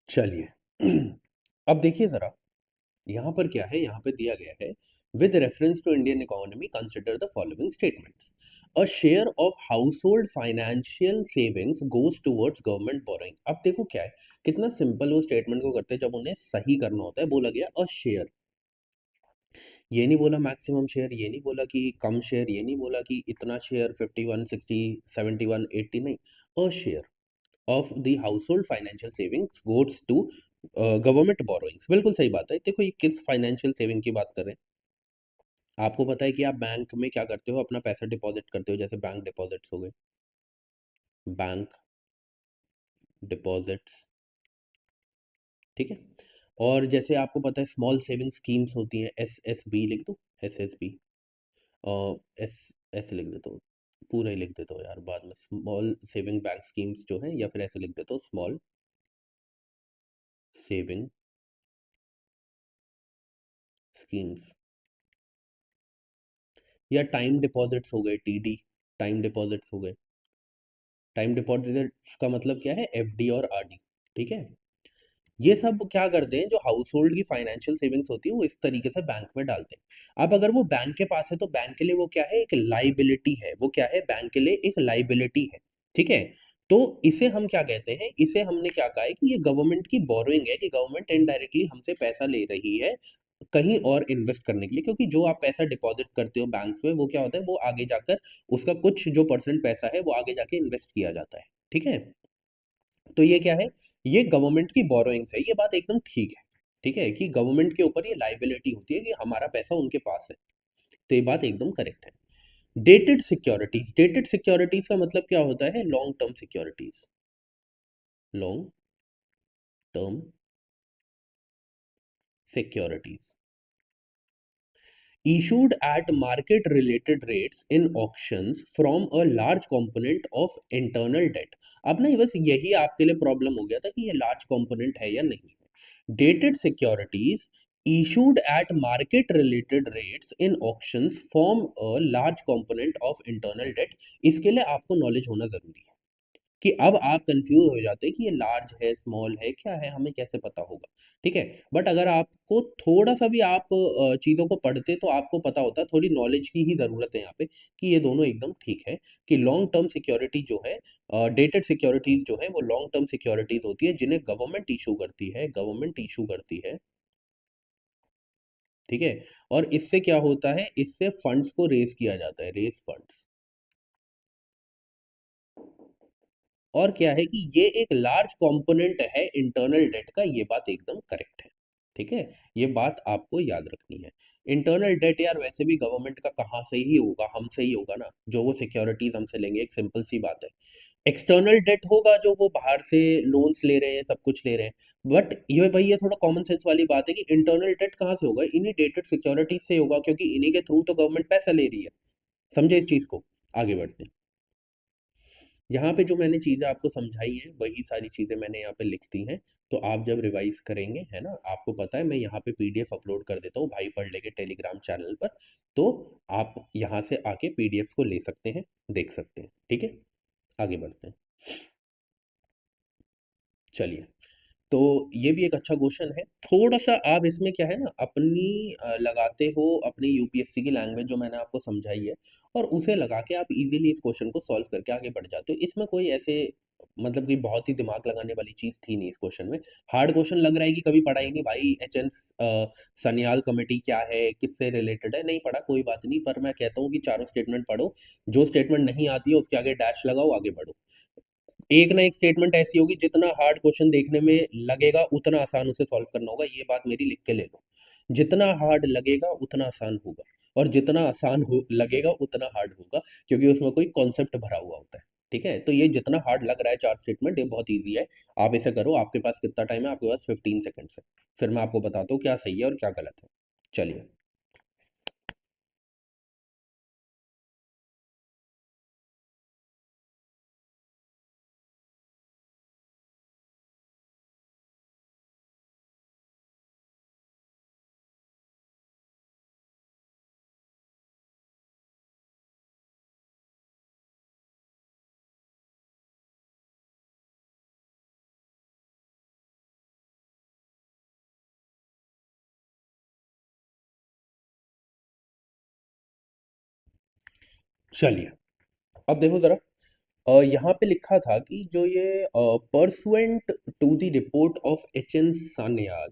चलिए। अब देखिए ज़रा, यहाँ पर क्या है, यहाँ पे दिया गया है, with reference to Indian economy consider the following statements. A share of household financial savings goes towards government borrowing. अब देखो क्या है, कितना सिंपल वो स्टेटमेंट को करते हैं जब उन्हें सही करना होता है। बोला गया अ शेयर, ये नहीं बोला मैक्सिमम शेयर, ये नहीं बोला कि कम शेयर, ये नहीं बोला कि इतना शेयर 51 60 71 80, नहीं। A share of the household financial savings goes to government borrowings. बिल्कुल सही बात है। देखो ये किस फाइनेंशियल सेविंग की बात कर रहे हैं। आपको पता है कि आप बैंक में क्या करते हो, अपना पैसा डिपॉजिट करते हो, जैसे बैंक डिपॉजिट्स हो गए, बैंक डिपॉजिट्स। ठीक है? और जैसे आपको पता है स्मॉल सेविंग स्कीम्स होती हैं, एस एस बी लिख दो, एस एस बी, एस ऐसे लिख देता हूँ, पूरा ही लिख देता हूँ यार, बाद में स्मॉल सेविंग बैंक स्कीम्स जो है, या फिर ऐसे लिख देता हूँ स्मॉल सेविंग स्कीम्स, या टाइम डिपॉजिट्स हो गए, टीडी, टाइम डिपॉजिट्स हो गए। टाइम डिपॉजिट्स का मतलब क्या है, एफडी और आरडी। ठीक है? ये सब क्या करते हैं, जो हाउस होल्ड की फाइनेंशियल सेविंग्स होती है वो इस तरीके से बैंक में डालते हैं। अब अगर वो बैंक के पास है तो बैंक के लिए वो क्या है, एक लाइबिलिटी है। वो क्या है, बैंक के लिए एक लाइबिलिटी है। ठीक है? तो इसे हम क्या कहते हैं, इसे हमने क्या कहा है कि ये गवर्नमेंट की बोरोइंग है, कि गवर्नमेंट इनडायरेक्टली हमसे पैसा ले रही है कहीं और इन्वेस्ट करने के लिए। क्योंकि जो आप पैसा डिपॉजिट करते हो बैंक्स में, वो क्या होता है, वो आगे जाकर उसका कुछ जो परसेंट पैसा है वो आगे जाके इन्वेस्ट किया जाता है। ठीक है? तो ये क्या है, ये गवर्नमेंट की बोरोइंग्स है। ये बात एकदम ठीक है। ठीक है? कि गवर्नमेंट के ऊपर ये लायबिलिटी होती है कि हमारा पैसा उनके पास है। तो ये बात एकदम करेक्ट है। डेटेड सिक्योरिटीज, डेटेड सिक्योरिटीज का मतलब क्या होता है, long term securities, long term securities issued at market related rates in auctions from a large component of internal debt। अब ना ये बस यही आपके लिए प्रॉब्लम हो गया था कि ये लार्ज कंपोनेंट है या नहीं है। Dated securities issued at market related rates in auctions form a large component of internal debt। इसके लिए आपको नॉलेज होना जरूरी है कि अब आप कंफ्यूज हो जाते हैं कि ये लार्ज है, स्मॉल है, क्या है, हमें कैसे पता होगा। ठीक है? बट अगर आपको थोड़ा सा भी आप चीज़ों को पढ़ते तो आपको पता होता, थोड़ी नॉलेज की ही ज़रूरत है यहाँ पे, कि ये दोनों एकदम ठीक है। कि लॉन्ग टर्म सिक्योरिटी जो है, डेटेड सिक्योरिटीज जो है, वो लॉन्ग टर्म सिक्योरिटीज होती है जिन्हें गवर्नमेंट इशू करती है, गवर्नमेंट इशू करती है। ठीक है? और इससे क्या होता है, इससे फंड्स को रेज किया जाता है, रेज फंड्स। और क्या है कि ये एक लार्ज कंपोनेंट है इंटरनल डेट का, ये बात एकदम करेक्ट है। ठीक है? ये बात आपको याद रखनी है। इंटरनल डेट यार वैसे भी गवर्नमेंट का कहाँ से ही होगा, हमसे ही होगा ना, जो वो सिक्योरिटीज़ हमसे लेंगे, एक सिंपल सी बात है। एक्सटर्नल डेट होगा जो वो बाहर से लोन्स ले रहे हैं, सब कुछ ले रहे हैं। बट ये वही है, थोड़ा कॉमन सेंस वाली बात है कि इंटरनल डेट कहाँ से होगा? इन्हीं डेटेड सिक्योरिटीज़ से होगा, क्योंकि इन्हीं के थ्रू तो गवर्नमेंट पैसा ले रही है। समझे इस चीज़ को? आगे बढ़ते हैं। यहाँ पे जो मैंने चीज़ें आपको समझाई हैं, वही सारी चीज़ें मैंने यहाँ पे लिख दी हैं। तो आप जब रिवाइज़ करेंगे, है ना? आपको पता है मैं यहाँ पे पीडीएफ अपलोड कर देता हूँ भाई पढ़ ले के टेलीग्राम चैनल पर। तो आप यहाँ से आके पीडीएफ्स को ले सकते हैं, देख सकते हैं। ठीक है? आगे बढ़ते हैं। चलिए। तो ये भी एक अच्छा क्वेश्चन है। थोड़ा-सा आप इसमें क्या है ना अपनी लगाते हो अपनी यूपीएससी की लैंग्वेज जो मैंने आपको समझाई है और उसे लगा के आप इज़िली इस क्वेश्चन को सॉल्व करके आगे बढ़ जाते हो। इसमें कोई ऐसे मतलब कि बहुत ही दिमाग लगाने वाली चीज़ थी नहीं इस क्वेश्चन में। हार्ड क्वेश्चन लग रहा है कि कभी पढ़ा ही नहीं भाई सन्याल कमेटी क्या है? किससे रिलेटेड है? नहीं पढ़ा कोई बात नहीं, पर मैं कहता हूँ कि चारों स्टेटमेंट पढ़ो। जो स्टेटमेंट नहीं आती है उसके आगे डैश लगाओ, आगे बढ़ो। एक ना एक स्टेटमेंट ऐसी होगी जितना हार्ड क्वेश्चन देखने में लगेगा उतना आसान उसे सॉल्व करना होगा, ये बात मेरी लिख के ले लो। जितना हार्ड लगेगा उतना आसान होगा और जितना आसान हो लगेगा उतना हार्ड होगा, क्योंकि उसमें कोई कॉन्सेप्ट भरा हुआ होता है। ठीक है? तो ये जितना हार्ड लग रहा है 4 स्टेटमेंट ये बहुत ईज़ी है। आप इसे करो, आपके पास कितना टाइम है? आपके पास 15 सेकंड्स है। फिर मैं आपको बताता हूँ क्या सही है और क्या गलत है। चलिए। चलिए, अब देखो ज़रा। यहाँ पे लिखा था कि जो ये pursuant to the report of H N. Sanyal,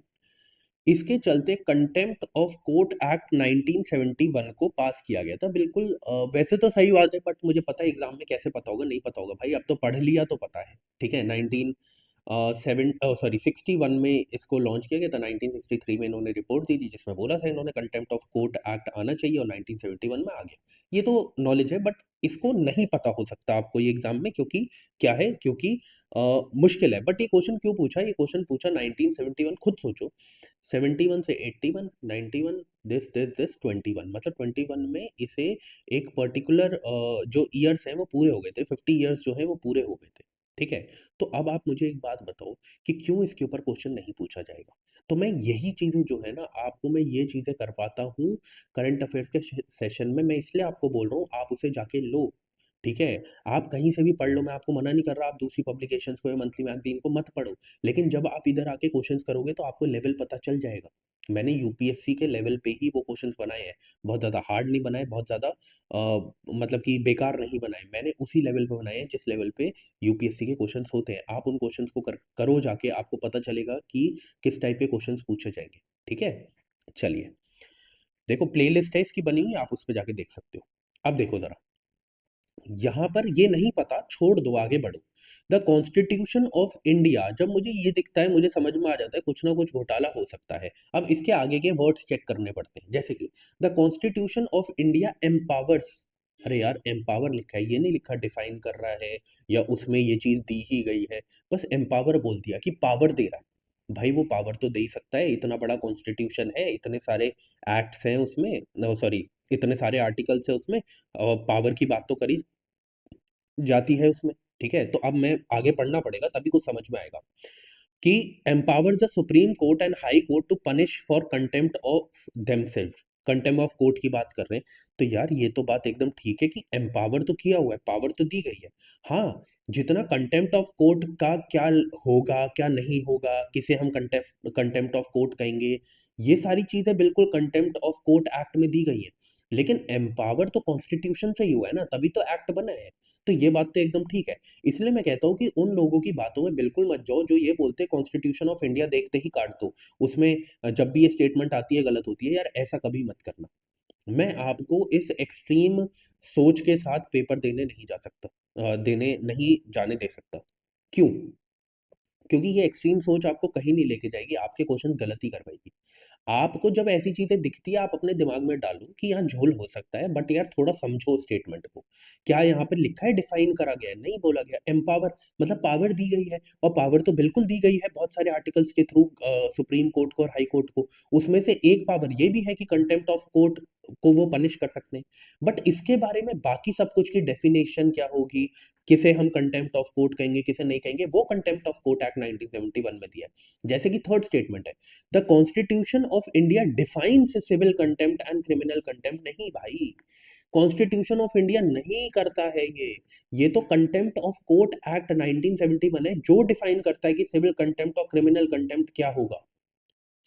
इसके चलते कंटेम्प्ट ऑफ कोर्ट एक्ट 1971 को पास किया गया था। बिल्कुल वैसे तो सही बात है, बट मुझे पता है एग्जाम में कैसे पता होगा, नहीं पता होगा भाई, अब तो पढ़ लिया तो पता है। ठीक है? 61 में इसको लॉन्च किया गया था। 1963 में इन्होंने रिपोर्ट दी थी जिसमें बोला था इन्होंने कंटेम्प्ट ऑफ कोर्ट एक्ट आना चाहिए और 1971 में आ गया। ये तो नॉलेज है, बट इसको नहीं पता हो सकता आपको ये एग्जाम में, क्योंकि क्या है, क्योंकि मुश्किल है। बट ये क्वेश्चन क्यों पूछा? ये क्वेश्चन पूछा 1971, खुद सोचो। 71 से 81, 91, दिस 21, मतलब 21 में इसे एक पर्टिकुलर जो ईयर्स हैं वो पूरे हो गए थे, 50 ईयर्स जो हैं वो पूरे हो गए थे। ठीक है? तो अब आप मुझे एक बात बताओ कि क्यों इसके ऊपर क्वेश्चन नहीं पूछा जाएगा? तो मैं यही चीज़ें जो है ना आपको मैं ये चीज़ें करवाता हूँ करंट अफेयर्स के सेशन में, मैं इसलिए आपको बोल रहा हूँ आप उसे जाके लो। ठीक है? आप कहीं से भी पढ़ लो, मैं आपको मना नहीं कर रहा, आप दूसरी पब्लिकेशंस को या मंथली मैगज़ीन को मत पढ़ो। लेकिन जब आप इधर आके क्वेश्चंस करोगे तो आपको लेवल पता चल जाएगा। मैंने यूपीएससी के लेवल पे ही वो क्वेश्चंस बनाए हैं। बहुत ज़्यादा हार्ड नहीं बनाए, बहुत ज़्यादा मतलब कि बेकार नहीं बनाए। मैंने उसी लेवल पे बनाए हैं जिस लेवल पे यूपीएससी के क्वेश्चंस होते हैं। आप उन क्वेश्चंस को करो जाके, आपको पता चलेगा कि किस टाइप के क्वेश्चंस पूछे जाएँगे। ठीक है? चलिए, देखो प्लेलिस्ट है इसकी बनी हुई, आप उस पे जाके देख सकते हो। अब देखो ज़रा, यहाँ पर ये नहीं पता, छोड़ दो, आगे बढ़ो। द कॉन्स्टिट्यूशन ऑफ इंडिया, जब मुझे ये दिखता है मुझे समझ में आ जाता है कुछ ना कुछ घोटाला हो सकता है। अब इसके आगे के वर्ड्स चेक करने पड़ते हैं, जैसे कि the Constitution of India empowers. अरे यार, एम्पावर लिखा है, ये नहीं लिखा डिफाइन कर रहा है या उसमें ये चीज़ दी ही गई है। बस एम्पावर बोल दिया कि पावर दे रहा है। भाई वो पावर तो दे ही सकता है, इतना बड़ा कॉन्स्टिट्यूशन है, इतने सारे एक्ट्स हैं उसमें, सॉरी, इतने सारे आर्टिकल्स हैं उसमें, पावर की बात तो करी जाती है उसमें। ठीक है? तो अब मैं आगे पढ़ना पड़ेगा तभी कुछ समझ में आएगा कि empower the Supreme Court and High Court to punish for contempt of themselves. Contempt of court की बात कर रहे हैं। तो यार ये तो बात एकदम ठीक है कि एम्पावर तो किया हुआ है, पावर तो दी गई है। हाँ, जितना कंटेम्प्ट ऑफ कोर्ट का क्या होगा, क्या नहीं होगा, किसे हम कंटेम्प्ट ऑफ कोर्ट कहेंगे, ये सारी चीज़ें बिल्कुल कंटेम्प्ट ऑफ कोर्ट एक्ट में दी गई हैं। लेकिन एम्पावर तो कॉन्स्टिट्यूशन से ही हुआ है ना, तभी तो एक्ट बना है। तो ये बात तो एकदम ठीक है। इसलिए मैं कहता हूँ कि उन लोगों की बातों में बिल्कुल मत जाओ जो ये बोलते हैं कॉन्स्टिट्यूशन ऑफ इंडिया देखते ही काट दो। उसमें जब भी ये स्टेटमेंट आती है गलत होती है, यार ऐसा कभी मत करना। मैं आपको इस एक्सट्रीम सोच के साथ पेपर देने नहीं जा सकता, देने नहीं जाने दे सकता। क्यों? क्योंकि ये एक्सट्रीम सोच आपको कहीं नहीं लेके जाएगी, आपके क्वेश्चंस गलत ही कर पाएगी। आपको जब ऐसी चीज़ें दिखती है, आप अपने दिमाग में डालो कि यहाँ झोल हो सकता है, बट यार थोड़ा समझो स्टेटमेंट को। क्या यहाँ पे लिखा है, डिफाइन करा गया है? नहीं बोला गया। एम्पावर मतलब पावर दी गई है, और पावर तो बिल्कुल दी गई है बहुत सारे आर्टिकल्स के थ्रू सुप्रीम कोर्ट को और हाई कोर्ट को। उसमें से एक पावर ये भी है कि कंटेम्प्ट ऑफ कोर्ट को वो पनिश कर सकते हैं। बट इसके बारे में बाकी सब कुछ की डेफिनेशन क्या होगी, किसे हम कंटेम्प्ट ऑफ कोर्ट कहेंगे, किसे नहीं कहेंगे, वो कंटेम्प्ट ऑफ कोर्ट एक्ट 1971 में दिया है। जैसे कि थर्ड स्टेटमेंट है, the Constitution of India defines civil contempt and criminal contempt. नहीं भाई, कॉन्स्टिट्यूशन ऑफ इंडिया नहीं करता है ये तो कंटेम्प्ट ऑफ कोर्ट एक्ट 1971 है जो डिफाइन करता है कि सिविल कंटेम्प्ट और क्रिमिनल कंटेम्प्ट क्या होगा।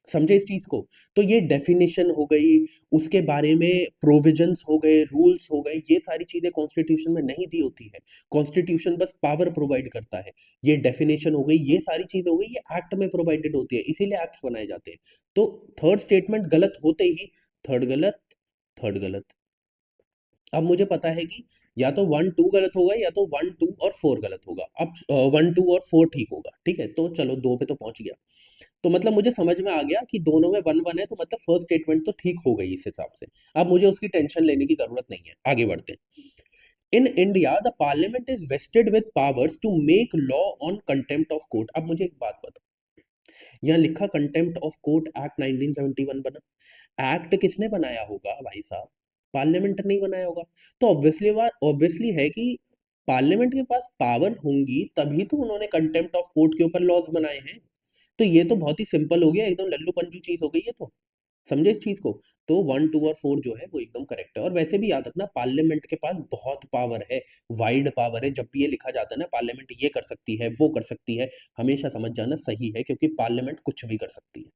समझे इस चीज को? तो ये डेफिनेशन हो गई, उसके बारे में प्रोविजंस हो गए, रूल्स हो गए, ये सारी चीजें कॉन्स्टिट्यूशन में नहीं दी होती है। कॉन्स्टिट्यूशन बस पावर प्रोवाइड करता है। ये डेफिनेशन हो गई, ये सारी चीजें हो गई, ये एक्ट में प्रोवाइडेड होती है, इसीलिए एक्ट्स बनाए जाते हैं। तो थर्ड स्टेटमेंट गलत होते ही थर्ड गलत, थर्ड गलत। अब मुझे पता है कि या तो 1 2 गलत होगा, या तो 1 2 और 4 गलत होगा। अब 1 2 और 4 ठीक होगा, ठीक है, तो चलो 2 पे तो पहुंच गया। तो मतलब मुझे समझ में आ गया कि दोनों में 1 1 है, तो मतलब फर्स्ट स्टेटमेंट तो ठीक हो गई इस हिसाब से। अब मुझे उसकी टेंशन लेने की जरूरत नहीं है, आगे बढ़ते हैं। In India the Parliament is vested with powers to make law on contempt of court. अब मुझे एक बात बताओ, यहाँ लिखा कंटेम्प्ट ऑफ कोर्ट एक्ट 1971 बना। एक्ट किसने बनाया होगा भाई साहब? पार्लियामेंट नहीं बनाया होगा। तो ऑब्वियसली है कि पार्लियामेंट के पास पावर होंगी तभी तो उन्होंने कंटेम्प्ट ऑफ कोर्ट के ऊपर लॉज बनाए हैं। तो ये तो बहुत ही सिंपल हो गया, एकदम लल्लू पंजू चीज हो गई है। तो समझे इस चीज को? तो 1 2 और 4 जो है वो एकदम करेक्ट है। और वैसे भी याद रखना, पार्लियामेंट के पास बहुत पावर है, वाइड पावर है। जब भी ये लिखा जाता है ना, पार्लियामेंट ये कर सकती है, वो कर सकती है, हमेशा समझ जाना सही है, क्योंकि पार्लियामेंट कुछ भी कर सकती है।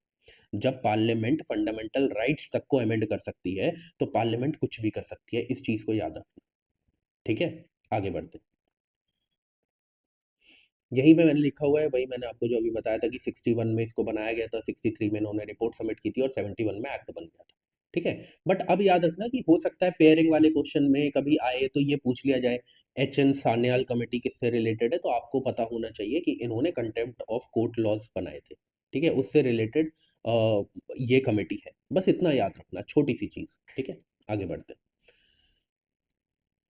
जब पार्लियामेंट फंडामेंटल राइट्स तक को अमेंड कर सकती है, तो पार्लियामेंट कुछ भी कर सकती है। इस चीज को याद रखना, ठीक है? आगे बढ़ते। यहीं पे मैंने लिखा हुआ है, वही मैंने आपको जो अभी बताया था कि 61 में इसको बनाया गया था, 63 में इन्होंने रिपोर्ट सबमिट की थी, और 71 में एक्ट बन गया था। ठीक है? बट अब याद रखना कि हो सकता है पेयरिंग वाले क्वेश्चन में कभी आए तो ये पूछ लिया जाए, एच एन सान्याल कमेटी किससे रिलेटेड है? तो आपको पता होना चाहिए कि इन्होंने कंटेम्प्ट ऑफ कोर्ट लॉज बनाए थे। ठीक है? उससे रिलेटेड ये कमेटी है। बस इतना याद रखना, छोटी सी चीज। ठीक है? आगे बढ़ते हैं।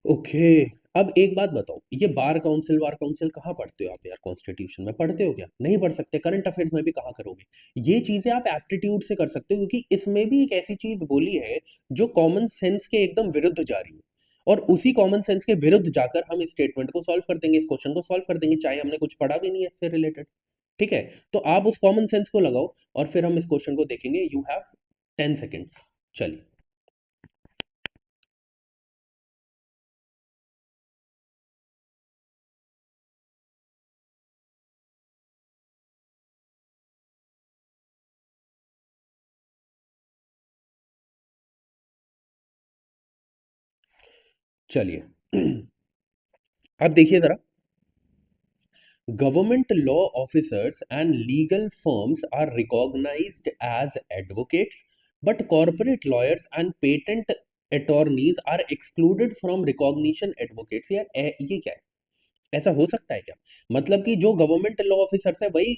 ओके। अब एक बात बताओ, ये बार काउंसिल कहाँ पढ़ते हो आप यार? कॉन्स्टिट्यूशन में पढ़ते हो क्या? नहीं पढ़ सकते। करंट अफेयर्स में भी कहाँ करोगे? ये चीजें आप एप्टीट्यूड से कर सकते हो, क्योंकि इसमें भी एक ऐसी चीज बोली है जो कॉमन सेंस के एकदम विरुद्ध जा रही है। और उसी कॉमन सेंस के विरुद्ध जाकर हम इस स्टेटमेंट को सॉल्व कर देंगे, इस क्वेश्चन को सॉल्व कर देंगे, चाहे हमने कुछ पढ़ा भी नहीं है इससे रिलेटेड। ठीक है? तो आप उस कॉमन सेंस को लगाओ, और फिर हम इस क्वेश्चन को देखेंगे। You have 10 seconds. चलिए। चलिए। अब देखिए जरा, government law officers and legal firms are recognized as advocates, but corporate lawyers and patent attorneys are excluded from recognition advocates। यार ये क्या है? ऐसा हो सकता है क्या? मतलब कि जो गवर्नमेंट लॉ ऑफिसर्स है वही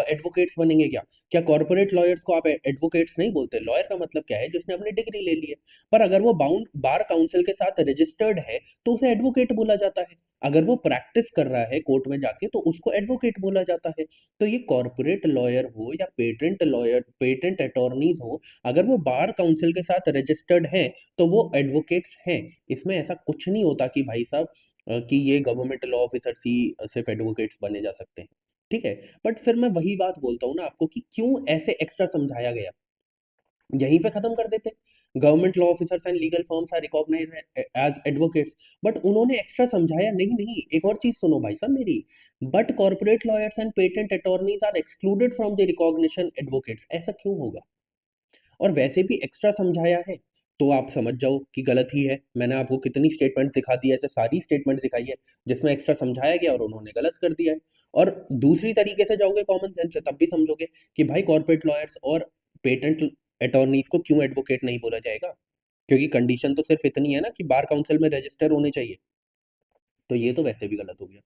एडवोकेट्स बनेंगे क्या? क्या कॉर्पोरेट लॉयर्स को आप एडवोकेट्स नहीं बोलते? लॉयर का मतलब क्या है? जिसने अपनी डिग्री ले ली है। पर अगर वो बाउंड बार काउंसिल के साथ रजिस्टर्ड है, तो उसे एडवोकेट बोला जाता है। अगर वो प्रैक्टिस कर रहा है कोर्ट में जाके, तो उसको एडवोकेट बोला जाता है। तो ये कॉर्पोरेट लॉयर हो या पेटेंट लॉयर, पेटेंट अटॉर्नीज हो, अगर वो बार काउंसिल के साथ रजिस्टर्ड है, तो वो एडवोकेट्स हैं। इसमें ऐसा कुछ नहीं होता कि भाई साहब कि ये गवर्नमेंट लॉ ऑफिसर्स ही सिर्फ एडवोकेट्स बने जा सकते हैं। ठीक है? बट फिर मैं वही बात बोलता हूँ ना आपको, कि क्यों ऐसे एक्स्ट्रा समझाया गया? यहीं पे खत्म कर देते। Government law officers and legal firms are recognised as advocates. But उन्होंने एक्स्ट्रा समझाया नहीं। नहीं, एक और चीज सुनो भाई साहब मेरी। But corporate lawyers and patent attorneys are excluded from the recognition advocates. ऐसा क्यों होगा? और वैसे भी एक्स्ट्रा समझाया है, तो आप समझ जाओ कि गलत ही है। मैंने आपको कितनी स्टेटमेंट्स दिखा दी है, ऐसे सारी स्टेटमेंट्स दिखाई है जिसमें एक्स्ट्रा समझाया गया और उन्होंने गलत कर दिया है। और दूसरी तरीके से जाओगे कॉमन सेंस से, तब भी समझोगे कि भाई कॉर्पोरेट लॉयर्स और पेटेंट अटॉर्नीज को क्यों एडवोकेट नहीं बोला जाएगा? क्योंकि कंडीशन तो सिर्फ इतनी है ना कि बार काउंसिल में रजिस्टर होने चाहिए। तो ये तो वैसे भी गलत हो गया।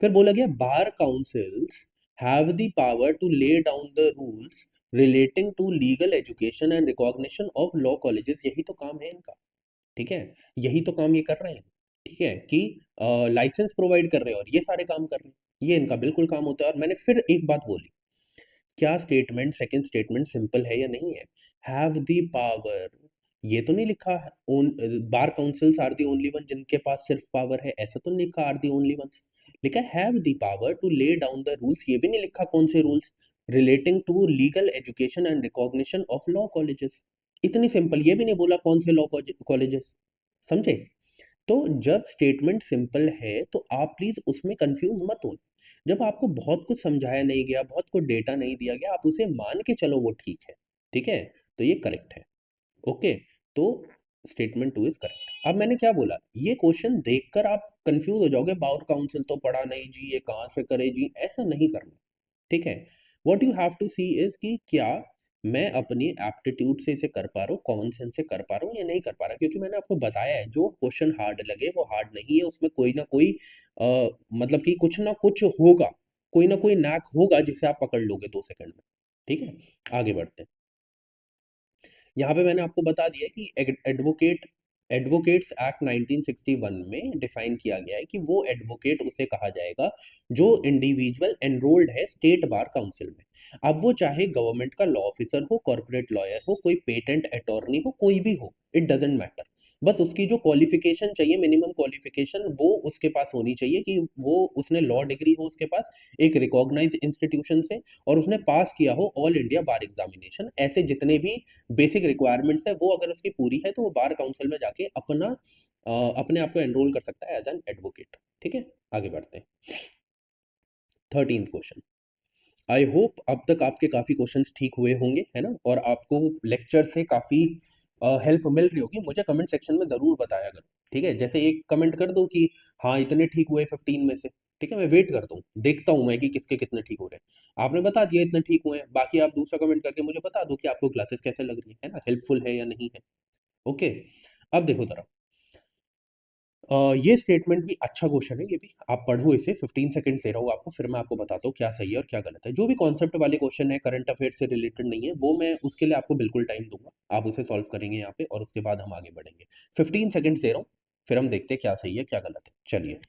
फिर बोला गया bar councils have the power to lay down the rules relating to legal education and recognition of law colleges. यही तो काम है इनका, ठीक है, यही तो काम ये कर रहे हैं, ठीक है, कि लाइसेंस प्रोवाइड कर रहे हैं और ये सारे काम कर रहे हैं, ये इनका बिल्कुल काम होता है। और मैंने फिर एक बात बोली, क्या स्टेटमेंट सेकंड स्टेटमेंट सिंपल है या नहीं है? हैव द पावर, ये तो नहीं लिखा है own bar councils are the only one जिनके पास सिर्फ पावर है, ऐसा तो नहीं लिखा आर द ओनली वंस, लिखा have the power to lay down the rules, ये भी नहीं लिखा कौन से rules, relating to legal education and recognition of law colleges. इतनी सिंपल, ये भी नहीं बोला कौन से लॉ कॉलेजेस, समझे? तो जब स्टेटमेंट सिंपल है तो आप प्लीज उसमें कंफ्यूज मत हो। जब आपको बहुत कुछ समझाया नहीं गया, बहुत कुछ डेटा नहीं दिया गया, आप उसे मान के चलो वो ठीक है, ठीक है, तो ये करेक्ट है। ओके, तो स्टेटमेंट टू इज करेक्ट। अब मैंने क्या बोला, ये क्वेश्चन देखकर आप कंफ्यूज हो जाओगे, बाउर काउंसिल तो पढ़ा नहीं जी, ये कहाँ से करे जी, ऐसा नहीं करना, ठीक है। What you have to see is कि क्या मैं अपनी एप्टीट्यूड से इसे कर पा रहा हूँ, कॉमन सेंस से कर पा रहा हूँ या नहीं कर पा रहा, क्योंकि मैंने आपको बताया है जो क्वेश्चन हार्ड लगे वो हार्ड नहीं है, उसमें कोई ना कोई मतलब कि कुछ ना कुछ होगा, कोई ना कोई नैक होगा जिसे आप पकड़ लोगे 2 सेकंड में, ठीक है। आगे बढ़ते हैं। यहाँ पे मैंने आपको बता दिया कि एडवोकेट्स एक्ट 1961 में डिफाइन किया गया है कि वो एडवोकेट उसे कहा जाएगा जो इंडिविजुअल एनरोल्ड है स्टेट बार काउंसिल में। अब वो चाहे गवर्नमेंट का लॉ ऑफिसर हो, कॉर्पोरेट लॉयर हो, कोई पेटेंट अटॉर्नी हो, कोई भी हो, इट डजेंट मैटर। बस उसकी जो क्वालिफिकेशन चाहिए, मिनिमम क्वालिफिकेशन, वो उसके पास होनी चाहिए कि वो उसने लॉ डिग्री हो उसके पास एक रिकॉग्नाइज इंस्टीट्यूशन से, और उसने पास किया हो ऑल इंडिया बार एग्जामिनेशन। ऐसे जितने भी बेसिक रिक्वायरमेंट्स है वो अगर उसकी पूरी है तो वो बार काउंसिल में जाके अपने आप को एनरोल कर सकता है एज एन एडवोकेट, ठीक है। आगे बढ़ते हैं। 13th question. आई होप अब तक आपके काफ़ी क्वेश्चंस ठीक हुए होंगे, है ना, और आपको लेक्चर से काफ़ी हेल्प मिल रही होगी। मुझे कमेंट सेक्शन में ज़रूर बताया करो, ठीक है। जैसे एक कमेंट कर दो कि हाँ इतने ठीक हुए 15 में से, ठीक है, मैं वेट करता हूँ, देखता हूँ मैं कि किसके कितने ठीक हो रहे हैं। आपने बता दिया इतने ठीक हुए हैं, बाकी आप दूसरा कमेंट करके मुझे बता दो कि आपको क्लासेस कैसे लग रही है ना, हेल्पफुल है या नहीं है। ओके, अब देखो जरा, ये स्टेटमेंट भी अच्छा क्वेश्चन है, ये भी आप पढ़ो इसे, 15 सेकंड दे रहा हूँ आपको, फिर मैं आपको बताता हूँ क्या सही है और क्या गलत है। जो भी कॉन्सेप्ट वाले क्वेश्चन है करंट अफेयर से रिलेटेड नहीं है, वो मैं उसके लिए आपको बिल्कुल टाइम दूंगा, आप उसे सॉल्व करेंगे यहाँ पे और उसके बाद हम आगे बढ़ेंगे। 15 सेकंड दे रहा हूँ, फिर हम देखते हैं क्या सही है क्या गलत है, चलिए।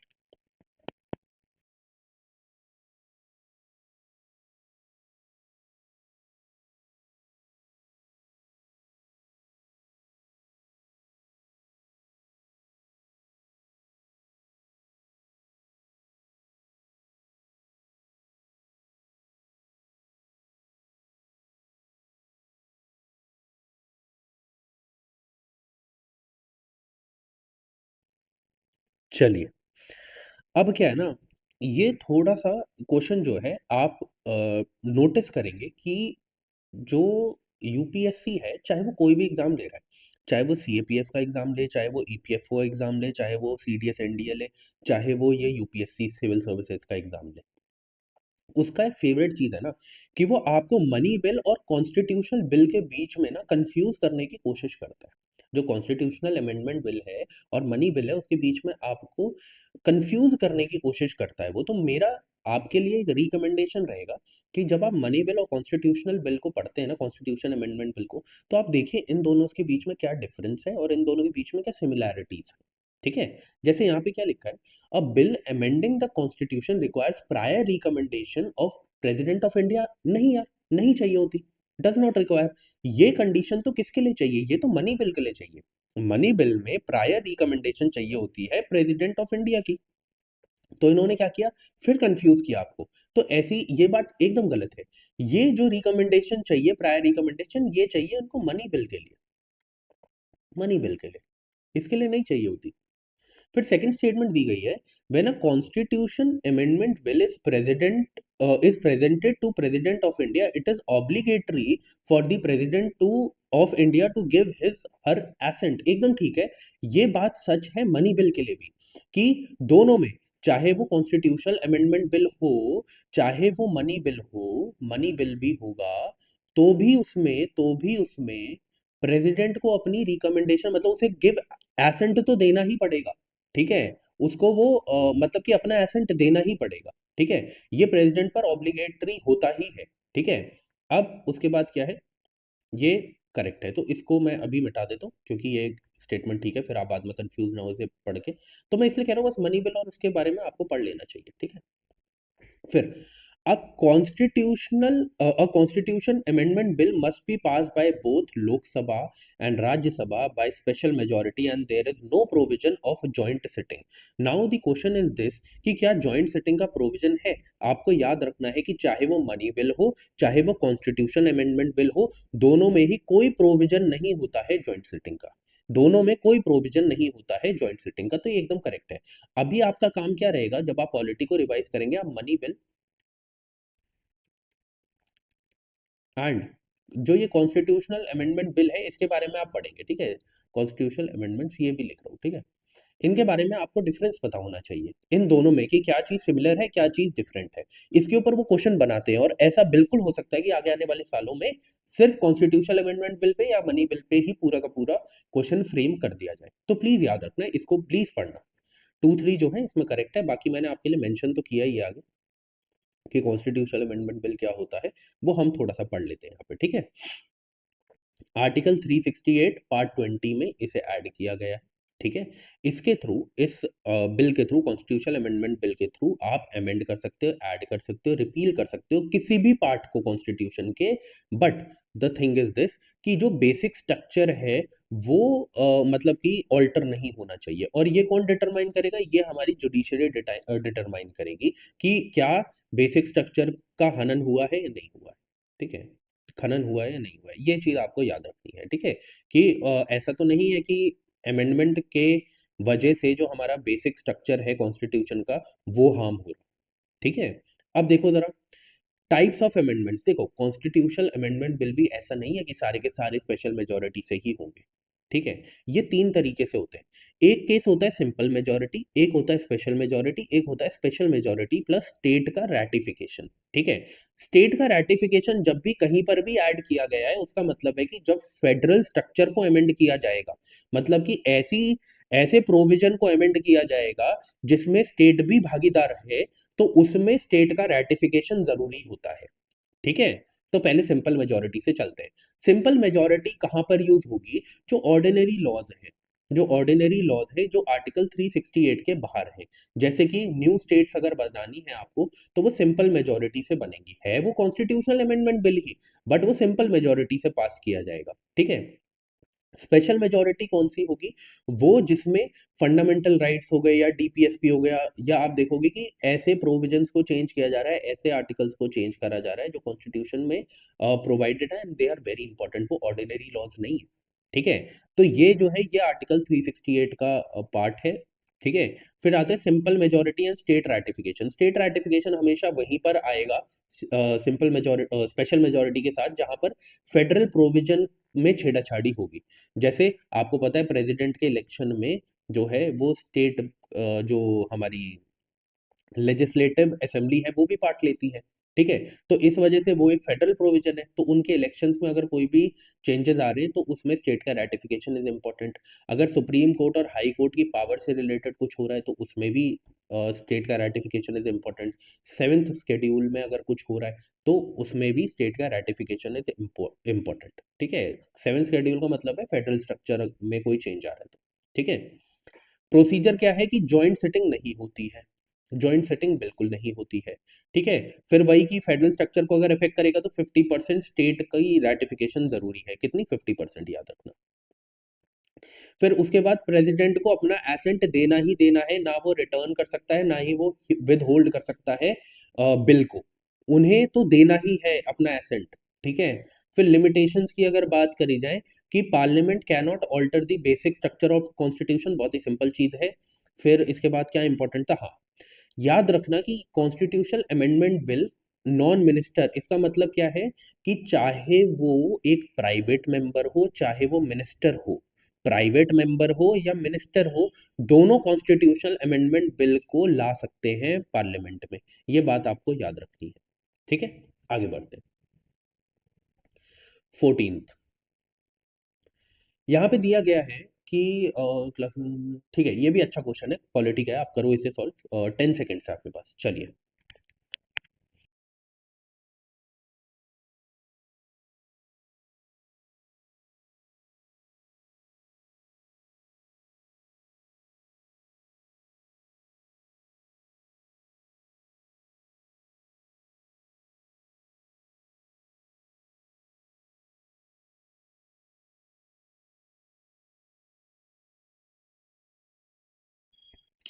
चलिए, अब क्या है ना, ये थोड़ा सा क्वेश्चन जो है आप नोटिस करेंगे कि जो यूपीएससी है, चाहे वो कोई भी एग्जाम ले रहा है, चाहे वो सीएपीएफ का एग्जाम ले, चाहे वो ईपीएफओ एग्जाम ले, चाहे वो सीडीएस एनडीए ले, चाहे वो ये यूपीएससी सिविल सर्विसेज का एग्जाम ले, उसका एक फेवरेट चीज है ना कि वो आपको मनी बिल और कॉन्स्टिट्यूशनल बिल के बीच में ना कंफ्यूज करने की कोशिश करता है। जो कॉन्स्टिट्यूशनल अमेंडमेंट बिल है और मनी बिल है, उसके बीच में आपको कंफ्यूज करने की कोशिश करता है वो। तो मेरा आपके लिए एक रिकमेंडेशन रहेगा कि जब आप मनी बिल और कॉन्स्टिट्यूशनल बिल को पढ़ते हैं ना, कॉन्स्टिट्यूशन अमेंडमेंट बिल को, तो आप देखिए इन दोनों के बीच में क्या डिफरेंस है और इन दोनों के बीच में क्या सिमिलैरिटीज है, ठीक है। जैसे यहाँ पे क्या लिखा है, अ bill amending the constitution requires prior recommendation of president of India. नहीं यार, नहीं चाहिए होती, डज नॉट रिक्वायर। ये कंडीशन तो किसके लिए चाहिए, ये तो मनी बिल के लिए चाहिए। मनी बिल में प्रायर रिकमेंडेशन चाहिए होती है प्रेसिडेंट ऑफ इंडिया की। तो इन्होंने क्या किया, फिर कंफ्यूज किया आपको। तो ऐसी ये बात एकदम गलत है। ये जो रिकमेंडेशन चाहिए, प्रायर रिकमेंडेशन, ये चाहिए उनको मनी बिल के लिए, मनी बिल के लिए, इसके लिए नहीं चाहिए होती। फिर सेकंड स्टेटमेंट दी गई है, when a constitution amendment bill is presented to president of India, it is obligatory for the president to of India to give his her assent. एकदम ठीक है, ये बात सच है मनी बिल के लिए भी, कि दोनों में, चाहे वो कॉन्स्टिट्यूशनल अमेंडमेंट बिल हो, चाहे वो मनी बिल हो, मनी बिल भी होगा, तो भी उसमें प्रेसिडेंट को अपनी रिकमेंडेशन, मतलब उसे गिव एसेंट तो देना ही पड़ेगा, ठीक है। उसको वो मतलब कि अपना एसेंट देना ही पड़ेगा, ठीक है, ये प्रेसिडेंट पर ऑब्लिगेटरी होता ही है। ठीक है, अब उसके बाद क्या है, ये करेक्ट है, तो इसको मैं अभी मिटा देता हूँ क्योंकि ये स्टेटमेंट ठीक है, फिर आप बाद में कंफ्यूज ना हो इसे पढ़ के। तो मैं इसलिए कह रहा हूँ बस मनी बिल और उसके बारे में आपको पढ़ लेना चाहिए। ठीक है, फिर a constitution amendment bill must be passed by both Lok Sabha and Rajya Sabha by special majority and there is no provision of joint sitting. Now the question is this कि क्या joint sitting का provision है? आपको याद रखना है कि चाहे वो मनी बिल हो चाहे वो कॉन्स्टिट्यूशन अमेंडमेंट बिल हो, दोनों में ही कोई प्रोविजन नहीं होता है जॉइंट सिटिंग का। दोनों में कोई प्रोविजन नहीं होता है जॉइंट सिटिंग का, तो ये एकदम करेक्ट है। अभी आपका काम क्या रहेगा, जब आप पॉलिटी को रिवाइज करेंगे, आप मनी बिल एंड जो ये कॉन्स्टिट्यूशनल अमेंडमेंट बिल है इसके बारे में आप पढ़ेंगे। ठीक है, कॉन्स्टिट्यूशनल अमेंडमेंट्स ये भी लिख रहा हूँ। ठीक है, इनके बारे में आपको डिफरेंस पता होना चाहिए इन दोनों में कि क्या चीज़ सिमिलर है क्या चीज़ डिफरेंट है। इसके ऊपर वो क्वेश्चन बनाते हैं और ऐसा बिल्कुल हो सकता है कि आगे आने वाले सालों में सिर्फ कॉन्स्टिट्यूशनल अमेंडमेंट बिल पे या मनी बिल पे ही पूरा का पूरा क्वेश्चन फ्रेम कर दिया जाए। तो प्लीज़ याद रखना, इसको प्लीज़ पढ़ना। 2-3 जो है इसमें करेक्ट है, बाकी मैंने आपके लिए मेंशन तो किया ही है आगे कि कॉन्स्टिट्यूशनल अमेंडमेंट बिल क्या होता है, वो हम थोड़ा सा पढ़ लेते हैं यहाँ पे। ठीक है, आर्टिकल 368 पार्ट 20 में इसे ऐड किया गया है। ठीक है, इसके थ्रू इस बिल के थ्रू कॉन्स्टिट्यूशनल अमेंडमेंट बिल के थ्रू आप अमेंड कर सकते हो, ऐड कर सकते हो, रिपील कर सकते हो किसी भी पार्ट को कॉन्स्टिट्यूशन के। But the thing is this कि जो बेसिक स्ट्रक्चर है वो मतलब कि ऑल्टर नहीं होना चाहिए। और ये कौन डिटरमाइन करेगा, ये हमारी जुडिशरी डिटरमाइन करेगी कि क्या बेसिक स्ट्रक्चर का हनन हुआ है या नहीं हुआ है। ठीक है, खनन हुआ है या नहीं हुआ है, ये चीज़ आपको याद रखनी है। ठीक है, कि ऐसा तो नहीं है कि अमेंडमेंट के वजह से जो हमारा बेसिक स्ट्रक्चर है कॉन्स्टिट्यूशन का वो हार्म हो रहा। ठीक है, अब देखो जरा टाइप्स ऑफ अमेंडमेंट्स। देखो, कॉन्स्टिट्यूशनल अमेंडमेंट बिल भी ऐसा नहीं है कि सारे के सारे स्पेशल मेजोरिटी से ही होंगे। ठीक है, ये तीन तरीके से होते हैं। एक केस होता है सिंपल मेजोरिटी, एक होता है स्पेशल मेजोरिटी, एक होता है स्पेशल मेजोरिटी प्लस स्टेट का रैटिफिकेशन। ठीक है, स्टेट का रैटिफिकेशन जब भी कहीं पर भी ऐड किया गया है उसका मतलब है कि जब फेडरल स्ट्रक्चर को अमेंड किया जाएगा, मतलब कि ऐसी ऐसे प्रोविजन को अमेंड किया जाएगा जिसमें स्टेट भी भागीदार है, तो उसमें स्टेट का रैटिफिकेशन जरूरी होता है। ठीक है, तो पहले सिंपल मेजोरिटी से चलते हैं। सिंपल मेजोरिटी कहां पर यूज होगी, जो ऑर्डिनरी लॉज है, जो ऑर्डिनरी लॉज है जो आर्टिकल 368 के बाहर है। जैसे कि न्यू स्टेट्स अगर बनानी है आपको तो वो सिंपल मेजोरिटी से बनेगी, है वो constitutional amendment bill he, but वो सिंपल मेजोरिटी से पास किया जाएगा। ठीक है, स्पेशल मेजोरिटी कौन सी होगी, वो जिसमें फंडामेंटल राइट्स हो गए या डीपीएसपी हो गया, या आप देखोगे कि ऐसे प्रोविजंस को चेंज किया जा रहा है, ऐसे आर्टिकल्स को चेंज करा जा रहा है जो कॉन्स्टिट्यूशन में प्रोवाइडेड है and they are very important, वो ऑर्डिनरी लॉज नहीं है। ठीक है, तो ये जो है ये आर्टिकल 368 का पार्ट है। ठीक है, फिर आता है simple majority and state ratification. State ratification हमेशा वहीं पर आएगा सिंपल मेजोरिटी स्पेशल मेजोरिटी के साथ जहां पर फेडरल प्रोविजन में छेड़ाछाड़ी होगी। जैसे आपको पता है प्रेसिडेंट के इलेक्शन में जो है वो स्टेट जो हमारी लेजिस्लेटिव असेंबली है वो भी पार्ट लेती है। ठीक है, तो इस वजह से वो एक फेडरल प्रोविजन है, तो उनके इलेक्शंस में अगर कोई भी चेंजेस आ रहे हैं तो उसमें स्टेट का रैटिफिकेशन इज इम्पोर्टेंट। अगर सुप्रीम कोर्ट और हाई कोर्ट की पावर से रिलेटेड कुछ हो रहा है तो उसमें भी स्टेट का ratification is important. Seventh schedule में अगर कुछ हो रहा है तो उसमें भी स्टेट का रैटिफिकेशन इज इम्पोर्टेंट। ठीक है, सेवेंथ शेड्यूल का मतलब है फेडरल स्ट्रक्चर में कोई चेंज आ रहा है तो। ठीक है, प्रोसीजर क्या है कि जॉइंट सिटिंग नहीं होती है, जॉइंट सेटिंग बिल्कुल नहीं होती है। ठीक है, फिर वही की फेडरल स्ट्रक्चर को अगर इफेक्ट करेगा तो 50% स्टेट की रैटिफिकेशन जरूरी है, कितनी 50% याद रखना। फिर उसके बाद प्रेसिडेंट को अपना एसेंट देना ही देना है, ना वो रिटर्न कर सकता है ना ही वो विद होल्ड कर सकता है बिल को, उन्हें तो देना ही है अपना एसेंट। ठीक है, फिर लिमिटेशंस की अगर बात करी जाए कि parliament can not alter the basic structure of constitution, बहुत ही सिंपल चीज है। फिर इसके बाद क्या इंपॉर्टेंट था, हाँ याद रखना कि constitutional amendment bill non minister, इसका मतलब क्या है कि चाहे वो एक प्राइवेट मेंबर हो चाहे वो मिनिस्टर हो, प्राइवेट मेंबर हो या मिनिस्टर हो, दोनों कॉन्स्टिट्यूशनल अमेंडमेंट बिल को ला सकते हैं पार्लियामेंट में। ये बात आपको याद रखनी है। ठीक है, आगे बढ़ते हैं। 14th यहाँ पे दिया गया है कि क्लास ठीक है, ये भी अच्छा क्वेश्चन है, पॉलिटी का है, आप करो इसे सॉल्व। 10 सेकेंड्स है आपके पास, चलिए।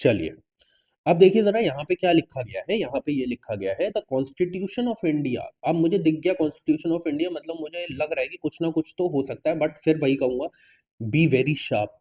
चलिए, अब देखिए ज़रा यहाँ पे क्या लिखा गया है, यहाँ पे ये लिखा गया है द कॉन्स्टिट्यूशन ऑफ इंडिया। अब मुझे दिख गया कॉन्स्टिट्यूशन ऑफ इंडिया, मतलब मुझे लग रहा है कि कुछ ना कुछ तो हो सकता है, बट फिर वही कहूँगा, बी वेरी शार्प।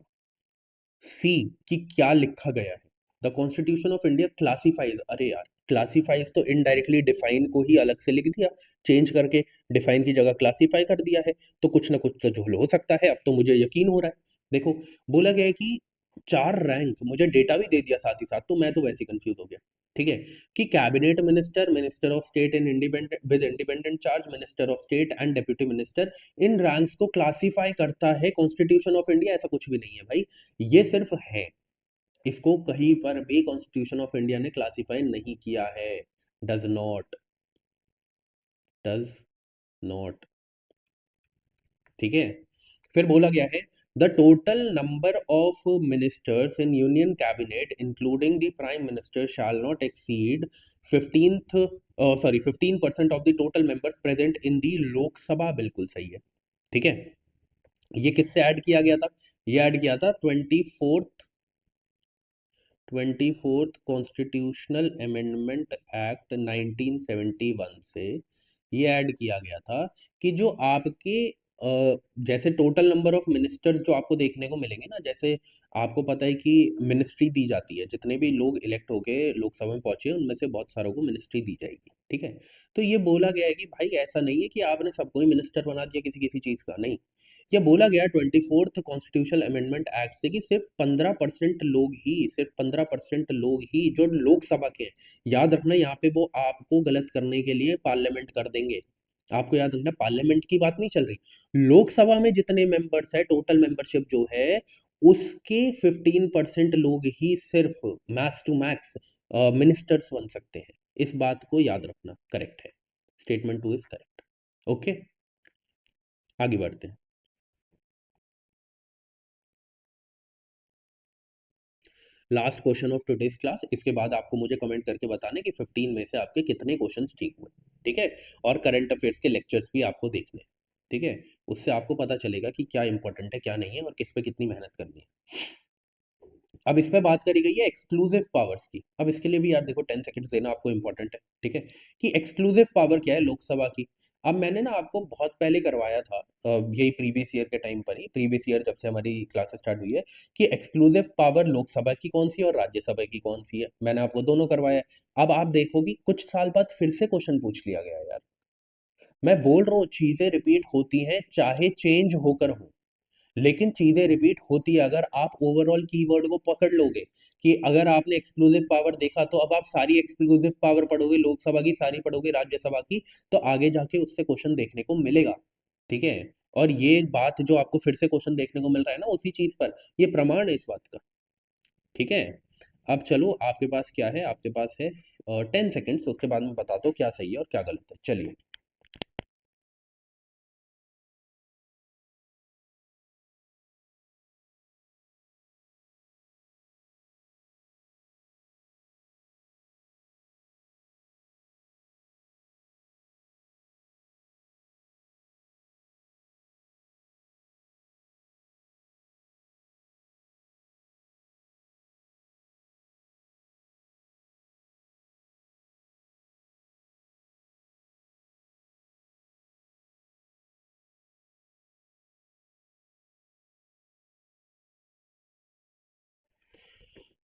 सी कि क्या लिखा गया है। The Constitution of India classifies, अरे यार क्लासिफाइज तो इनडायरेक्टली डिफाइन को ही अलग से लिख दिया, चेंज करके डिफाइन की जगह क्लासिफाई कर दिया है, तो कुछ ना कुछ तो झोल हो सकता है, अब तो मुझे यकीन हो रहा है। देखो, बोला गया है कि 4 रैंक, मुझे डेटा भी दे दिया साथ ही साथ, तो मैं तो वैसे ही कन्फ्यूज़ हो गया, ठीक है? कि cabinet minister, minister of state in independent with independent charge, minister of state and deputy minister, in ranks को क्लासिफाई करता है कॉन्स्टिट्यूशन ऑफ इंडिया, ऐसा कुछ भी नहीं है भाई, ये सिर्फ है। इसको कहीं पर भी कॉन्स्टिट्यूशन ऑफ इंडिया ने क्लासिफाई नहीं किया है। डज नॉट, डज नॉट, ठीक है? फिर बोला गया है the total number of ministers in union cabinet including the prime minister shall not exceed 15% of the total members present in the Lok Sabha, बिल्कुल सही है, ठीक है? ये किससे ऐड किया गया था? ये ऐड किया था 24th कॉन्स्टिट्यूशनल अमेंडमेंट एक्ट 1971 से ये ऐड किया गया था कि जो आपके जैसे टोटल नंबर ऑफ मिनिस्टर्स जो आपको देखने को मिलेंगे ना, जैसे आपको पता है कि मिनिस्ट्री दी जाती है, जितने भी लोग इलेक्ट होके लोकसभा में पहुंचे हैं उनमें से बहुत सारों को मिनिस्ट्री दी जाएगी, ठीक है? तो ये बोला गया है कि भाई ऐसा नहीं है कि आपने सबको ही मिनिस्टर बना दिया किसी किसी चीज़ का, नहीं। ये बोला गया 24th कॉन्स्टिट्यूशनल अमेंडमेंट एक्ट से कि सिर्फ 15% लोग ही, सिर्फ 15% लोग ही जो लोकसभा के हैं, याद रखना यहाँ पे वो आपको गलत करने के लिए पार्लियामेंट कर देंगे। आपको याद रखना पार्लियामेंट की बात नहीं चल रही, लोकसभा में जितने मेंबर्स है, टोटल मेंबरशिप जो है उसके 15% लोग ही सिर्फ मैक्स टू मैक्स मिनिस्टर्स बन सकते हैं। इस बात को याद रखना, करेक्ट है, स्टेटमेंट 2 इज करेक्ट। ओके, आगे बढ़ते हैं। Last question of today's class, इसके बाद आपको मुझे कमेंट करके बताना है कि 15 में से आपके कितने क्वेश्चंस ठीक हुए, ठीक है? और करंट अफेयर्स के लेक्चर्स भी आपको देखने हैं, ठीक है? उससे आपको पता चलेगा कि क्या इंपॉर्टेंट है क्या नहीं है और किस पे कितनी मेहनत करनी है। अब इस पे बात करी गई है एक्सक्लूसिव पावर्स की। अब इसके लिए भी यार देखो 10 सेकंड्स देना आपको इंपॉर्टेंट है, ठीक है? कि एक्सक्लूसिव पावर क्या है लोकसभा की। अब मैंने ना आपको बहुत पहले करवाया था, यही प्रीवियस ईयर के टाइम पर ही, प्रीवियस ईयर जब से हमारी क्लासेस स्टार्ट हुई है, कि एक्सक्लूसिव पावर लोकसभा की कौन सी है और राज्यसभा की कौन सी है, मैंने आपको दोनों करवाया है। अब आप देखोगी कुछ साल बाद फिर से क्वेश्चन पूछ लिया गया है यार। मैं बोल रहा हूँ चीजें रिपीट होती हैं चाहे चेंज होकर हो, लेकिन चीजें रिपीट होती है अगर आप ओवरऑल कीवर्ड को पकड़ लोगे। कि अगर आपने एक्सक्लूसिव पावर देखा तो अब आप सारी एक्सक्लूसिव पावर पढ़ोगे, लोकसभा की सारी पढ़ोगे, राज्यसभा की, तो आगे जाके उससे क्वेश्चन देखने को मिलेगा, ठीक है? और ये बात जो आपको फिर से क्वेश्चन देखने को मिल रहा है ना उसी चीज पर, ये प्रमाण है इस बात का, ठीक है? अब चलो, आपके पास क्या है, आपके पास है 10 सेकेंड्स, उसके बाद मैं बताता हूँ क्या सही है और क्या गलत है, चलिए।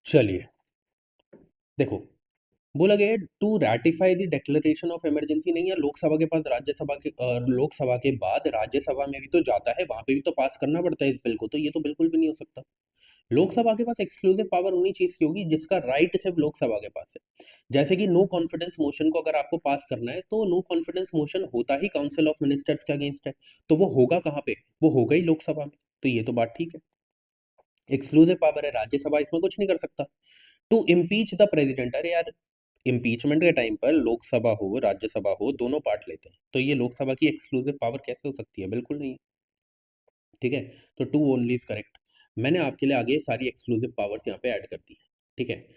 चलिए, देखो, बोला गया है to ratify the declaration of emergency, नहीं है लोकसभा के पास, राज्यसभा के लोकसभा के बाद राज्यसभा में भी तो जाता है, वहां पे भी तो पास करना पड़ता है इस बिल को, तो ये तो बिल्कुल भी नहीं हो सकता। लोकसभा के पास एक्सक्लूसिव पावर उन्हीं चीज की होगी जिसका राइट सिर्फ लोकसभा के पास है। जैसे कि नो कॉन्फिडेंस मोशन को अगर आपको पास करना है तो नो कॉन्फिडेंस मोशन होता ही काउंसिल ऑफ मिनिस्टर्स के अगेंस्ट है, तो वो होगा कहाँ पे? वो होगा ही लोकसभा में, तो ये तो बात ठीक है। एक्सक्लूसिव पावर है, राज्यसभा इसमें कुछ नहीं कर सकता। टू इम्पीच द प्रेसिडेंट, अरे यार इम्पीचमेंट के टाइम पर लोकसभा हो राज्यसभा हो दोनों पार्ट लेते हैं, तो ये लोकसभा की एक्सक्लूसिव पावर कैसे हो सकती है? बिल्कुल नहीं है, ठीक है? तो टू ओनली इज करेक्ट। मैंने आपके लिए आगे सारी एक्सक्लूसिव पावर्स यहाँ पे ऐड कर दी है, ठीक है?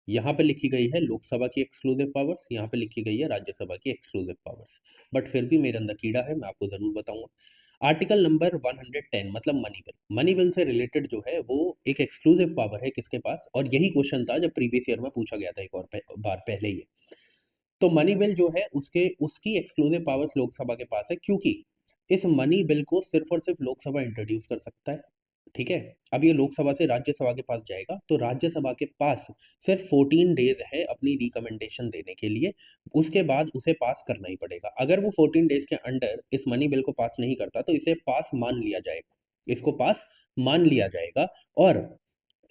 यहाँ पे लिखी गई है लोकसभा की एक्सक्लूसिव पावर्स, यहाँ पे लिखी गई है राज्यसभा की एक्सक्लूसिव पावर्स, बट फिर भी मेरे अंदर कीड़ा है, मैं आपको ज़रूर बताऊंगा। आर्टिकल नंबर 110 मतलब मनी बिल। मनी बिल से रिलेटेड जो है वो एक एक्सक्लूसिव पावर है किसके पास, और यही क्वेश्चन था जब प्रीवियस ईयर में पूछा गया था एक और बार पहले ही। तो मनी बिल जो है उसके उसकी एक्सक्लूसिव पावर्स लोकसभा के पास है, क्योंकि इस मनी बिल को सिर्फ और सिर्फ लोकसभा इंट्रोड्यूस कर सकता है। ठीक है। अब ये लोकसभा से राज्यसभा के पास जाएगा, तो राज्यसभा के पास सिर्फ 14 डेज है अपनी रिकमेंडेशन देने के लिए। उसके बाद उसे पास करना ही पड़ेगा। अगर वो 14 डेज के अंडर इस मनी बिल को पास नहीं करता तो इसे पास मान लिया जाएगा, इसको पास मान लिया जाएगा। और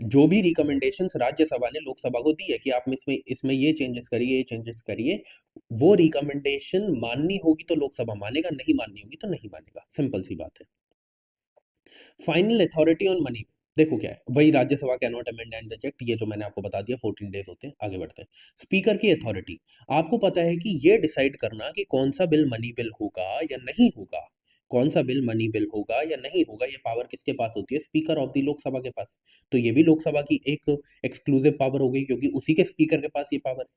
जो भी रिकमेंडेशंस राज्यसभा ने लोकसभा को दी है कि आप इसमें इसमें ये चेंजेस करिए, ये चेंजेस करिए, वो रिकमेंडेशन माननी होगी तो लोकसभा मानेगा, नहीं माननी होगी तो नहीं मानेगा। सिंपल सी बात है। फाइनल अथॉरिटी ऑन मनी, देखो क्या है, वही Rajya Sabha can not amend and reject, ये जो मैंने आपको बता दिया 14 डेज होते हैं। आगे बढ़ते हैं। स्पीकर की अथॉरिटी, आपको पता है कि ये डिसाइड करना कि कौन सा बिल मनी बिल होगा या नहीं होगा, कौन सा बिल मनी बिल होगा या नहीं होगा, ये पावर किसके पास होती है? स्पीकर ऑफ द लोकसभा के पास। तो ये भी लोकसभा की एक एक्सक्लूसिव पावर हो गई, क्योंकि उसी के स्पीकर के पास ये पावर है।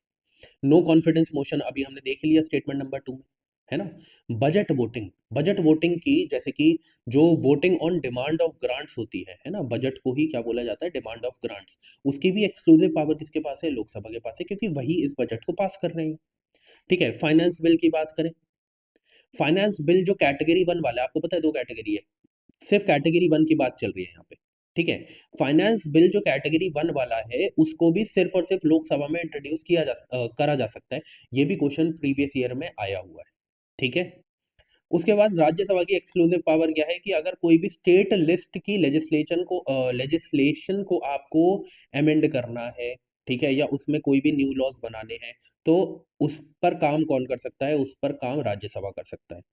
नो कॉन्फिडेंस मोशन अभी हमने देख लिया स्टेटमेंट नंबर 2 में, है ना। बजट वोटिंग, बजट वोटिंग की जैसे कि जो voting on demand of grants होती है ना, बजट को ही क्या बोला जाता है? Demand of grants. उसकी भी एक्सक्लूसिव पावर किसके पास है? लोकसभा के पास है, क्योंकि वही इस बजट को पास कर रहे हैं। ठीक है। फाइनेंस बिल की बात करें, फाइनेंस बिल जो कैटेगरी 1 वाला है, आपको पता है 2 कैटेगरी है, सिर्फ कैटेगरी 1 की बात चल रही है यहाँ पे। ठीक है। फाइनेंस बिल जो कैटेगरी 1 वाला है उसको भी सिर्फ और सिर्फ लोकसभा में इंट्रोड्यूस करा जा सकता है। ये भी क्वेश्चन प्रीवियस ईयर में आया हुआ है। ठीक है। उसके बाद राज्यसभा की एक्सक्लूसिव पावर क्या है कि अगर कोई भी स्टेट लिस्ट की लेजिस्लेशन को आपको अमेंड करना है, ठीक है, या उसमें कोई भी न्यू लॉज बनाने हैं, तो उस पर काम कौन कर सकता है? उस पर काम राज्यसभा कर सकता है।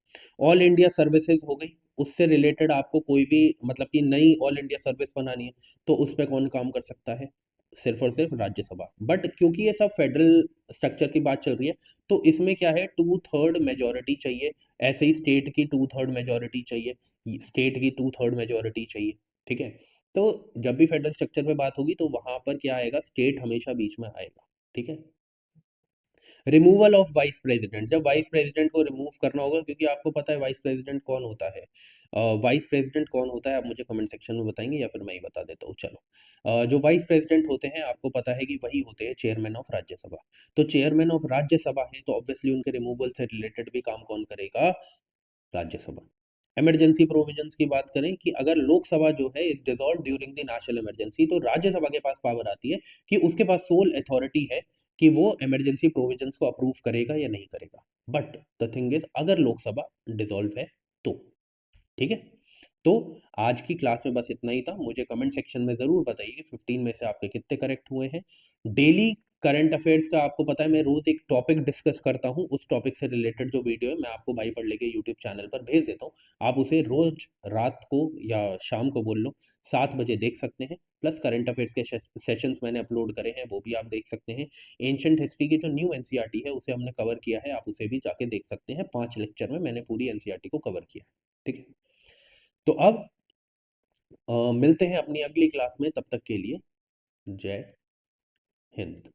ऑल इंडिया सर्विसेज हो गई, उससे रिलेटेड आपको कोई भी मतलब कि नई ऑल इंडिया सर्विस बनानी है, तो उस पर कौन काम कर सकता है? सिर्फ और सिर्फ राज्यसभा। बट क्योंकि ये सब फेडरल स्ट्रक्चर की बात चल रही है, तो इसमें क्या है, 2/3 मेजोरिटी चाहिए। ऐसे ही स्टेट की 2/3 मेजोरिटी चाहिए, स्टेट की 2/3 मेजोरिटी चाहिए। ठीक है। तो जब भी फेडरल स्ट्रक्चर पे बात होगी तो वहां पर क्या आएगा? स्टेट हमेशा बीच में आएगा। ठीक है। रिमूवल ऑफ वाइस प्रेसिडेंट, जब वाइस प्रेसिडेंट को रिमूव करना होगा, क्योंकि आपको पता है वाइस प्रेसिडेंट कौन होता है। वाइस प्रेसिडेंट कौन होता है आप मुझे कमेंट सेक्शन में बताएंगे या फिर मैं ही बता देता हूँ। चलो, जो वाइस प्रेसिडेंट होते हैं आपको पता है कि वही होते हैं चेयरमैन ऑफ राज्यसभा। तो चेयरमैन ऑफ राज्यसभा है, तो ऑब्वियसली उनके रिमूवल से रिलेटेड भी काम कौन करेगा? राज्यसभा। इमरजेंसी प्रोविजंस की बात करें कि अगर लोकसभा जो है is dissolve during the national emergency, तो राज्यसभा के पास पावर आती है कि उसके पास सोल अथॉरिटी है कि वो इमरजेंसी प्रोविजंस को अप्रूव करेगा या नहीं करेगा। बट द थिंग इज, अगर लोकसभा डिसॉल्व है तो। ठीक है। तो आज की क्लास में बस इतना ही था। मुझे कमेंट सेक्शन में ज़रूर बताइए कि 15 में से आपके कितने करेक्ट हुए हैं। डेली करंट अफेयर्स का आपको पता है मैं रोज़ एक टॉपिक डिस्कस करता हूँ, उस टॉपिक से रिलेटेड जो वीडियो है मैं आपको भाई पढ़ लेके यूट्यूब चैनल पर भेज देता हूँ। आप उसे रोज रात को या शाम को बोल लो 7 बजे देख सकते हैं। प्लस करंट अफेयर्स के सेशंस मैंने अपलोड करे हैं, वो भी आप देख सकते हैं। एंशंट हिस्ट्री की जो न्यू एनसीईआरटी है उसे हमने कवर किया है, आप उसे भी जाके देख सकते हैं। 5 लेक्चर में मैंने पूरी एनसीईआरटी को कवर किया है। ठीक है। तो अब मिलते हैं अपनी अगली क्लास में, तब तक के लिए जय हिंद।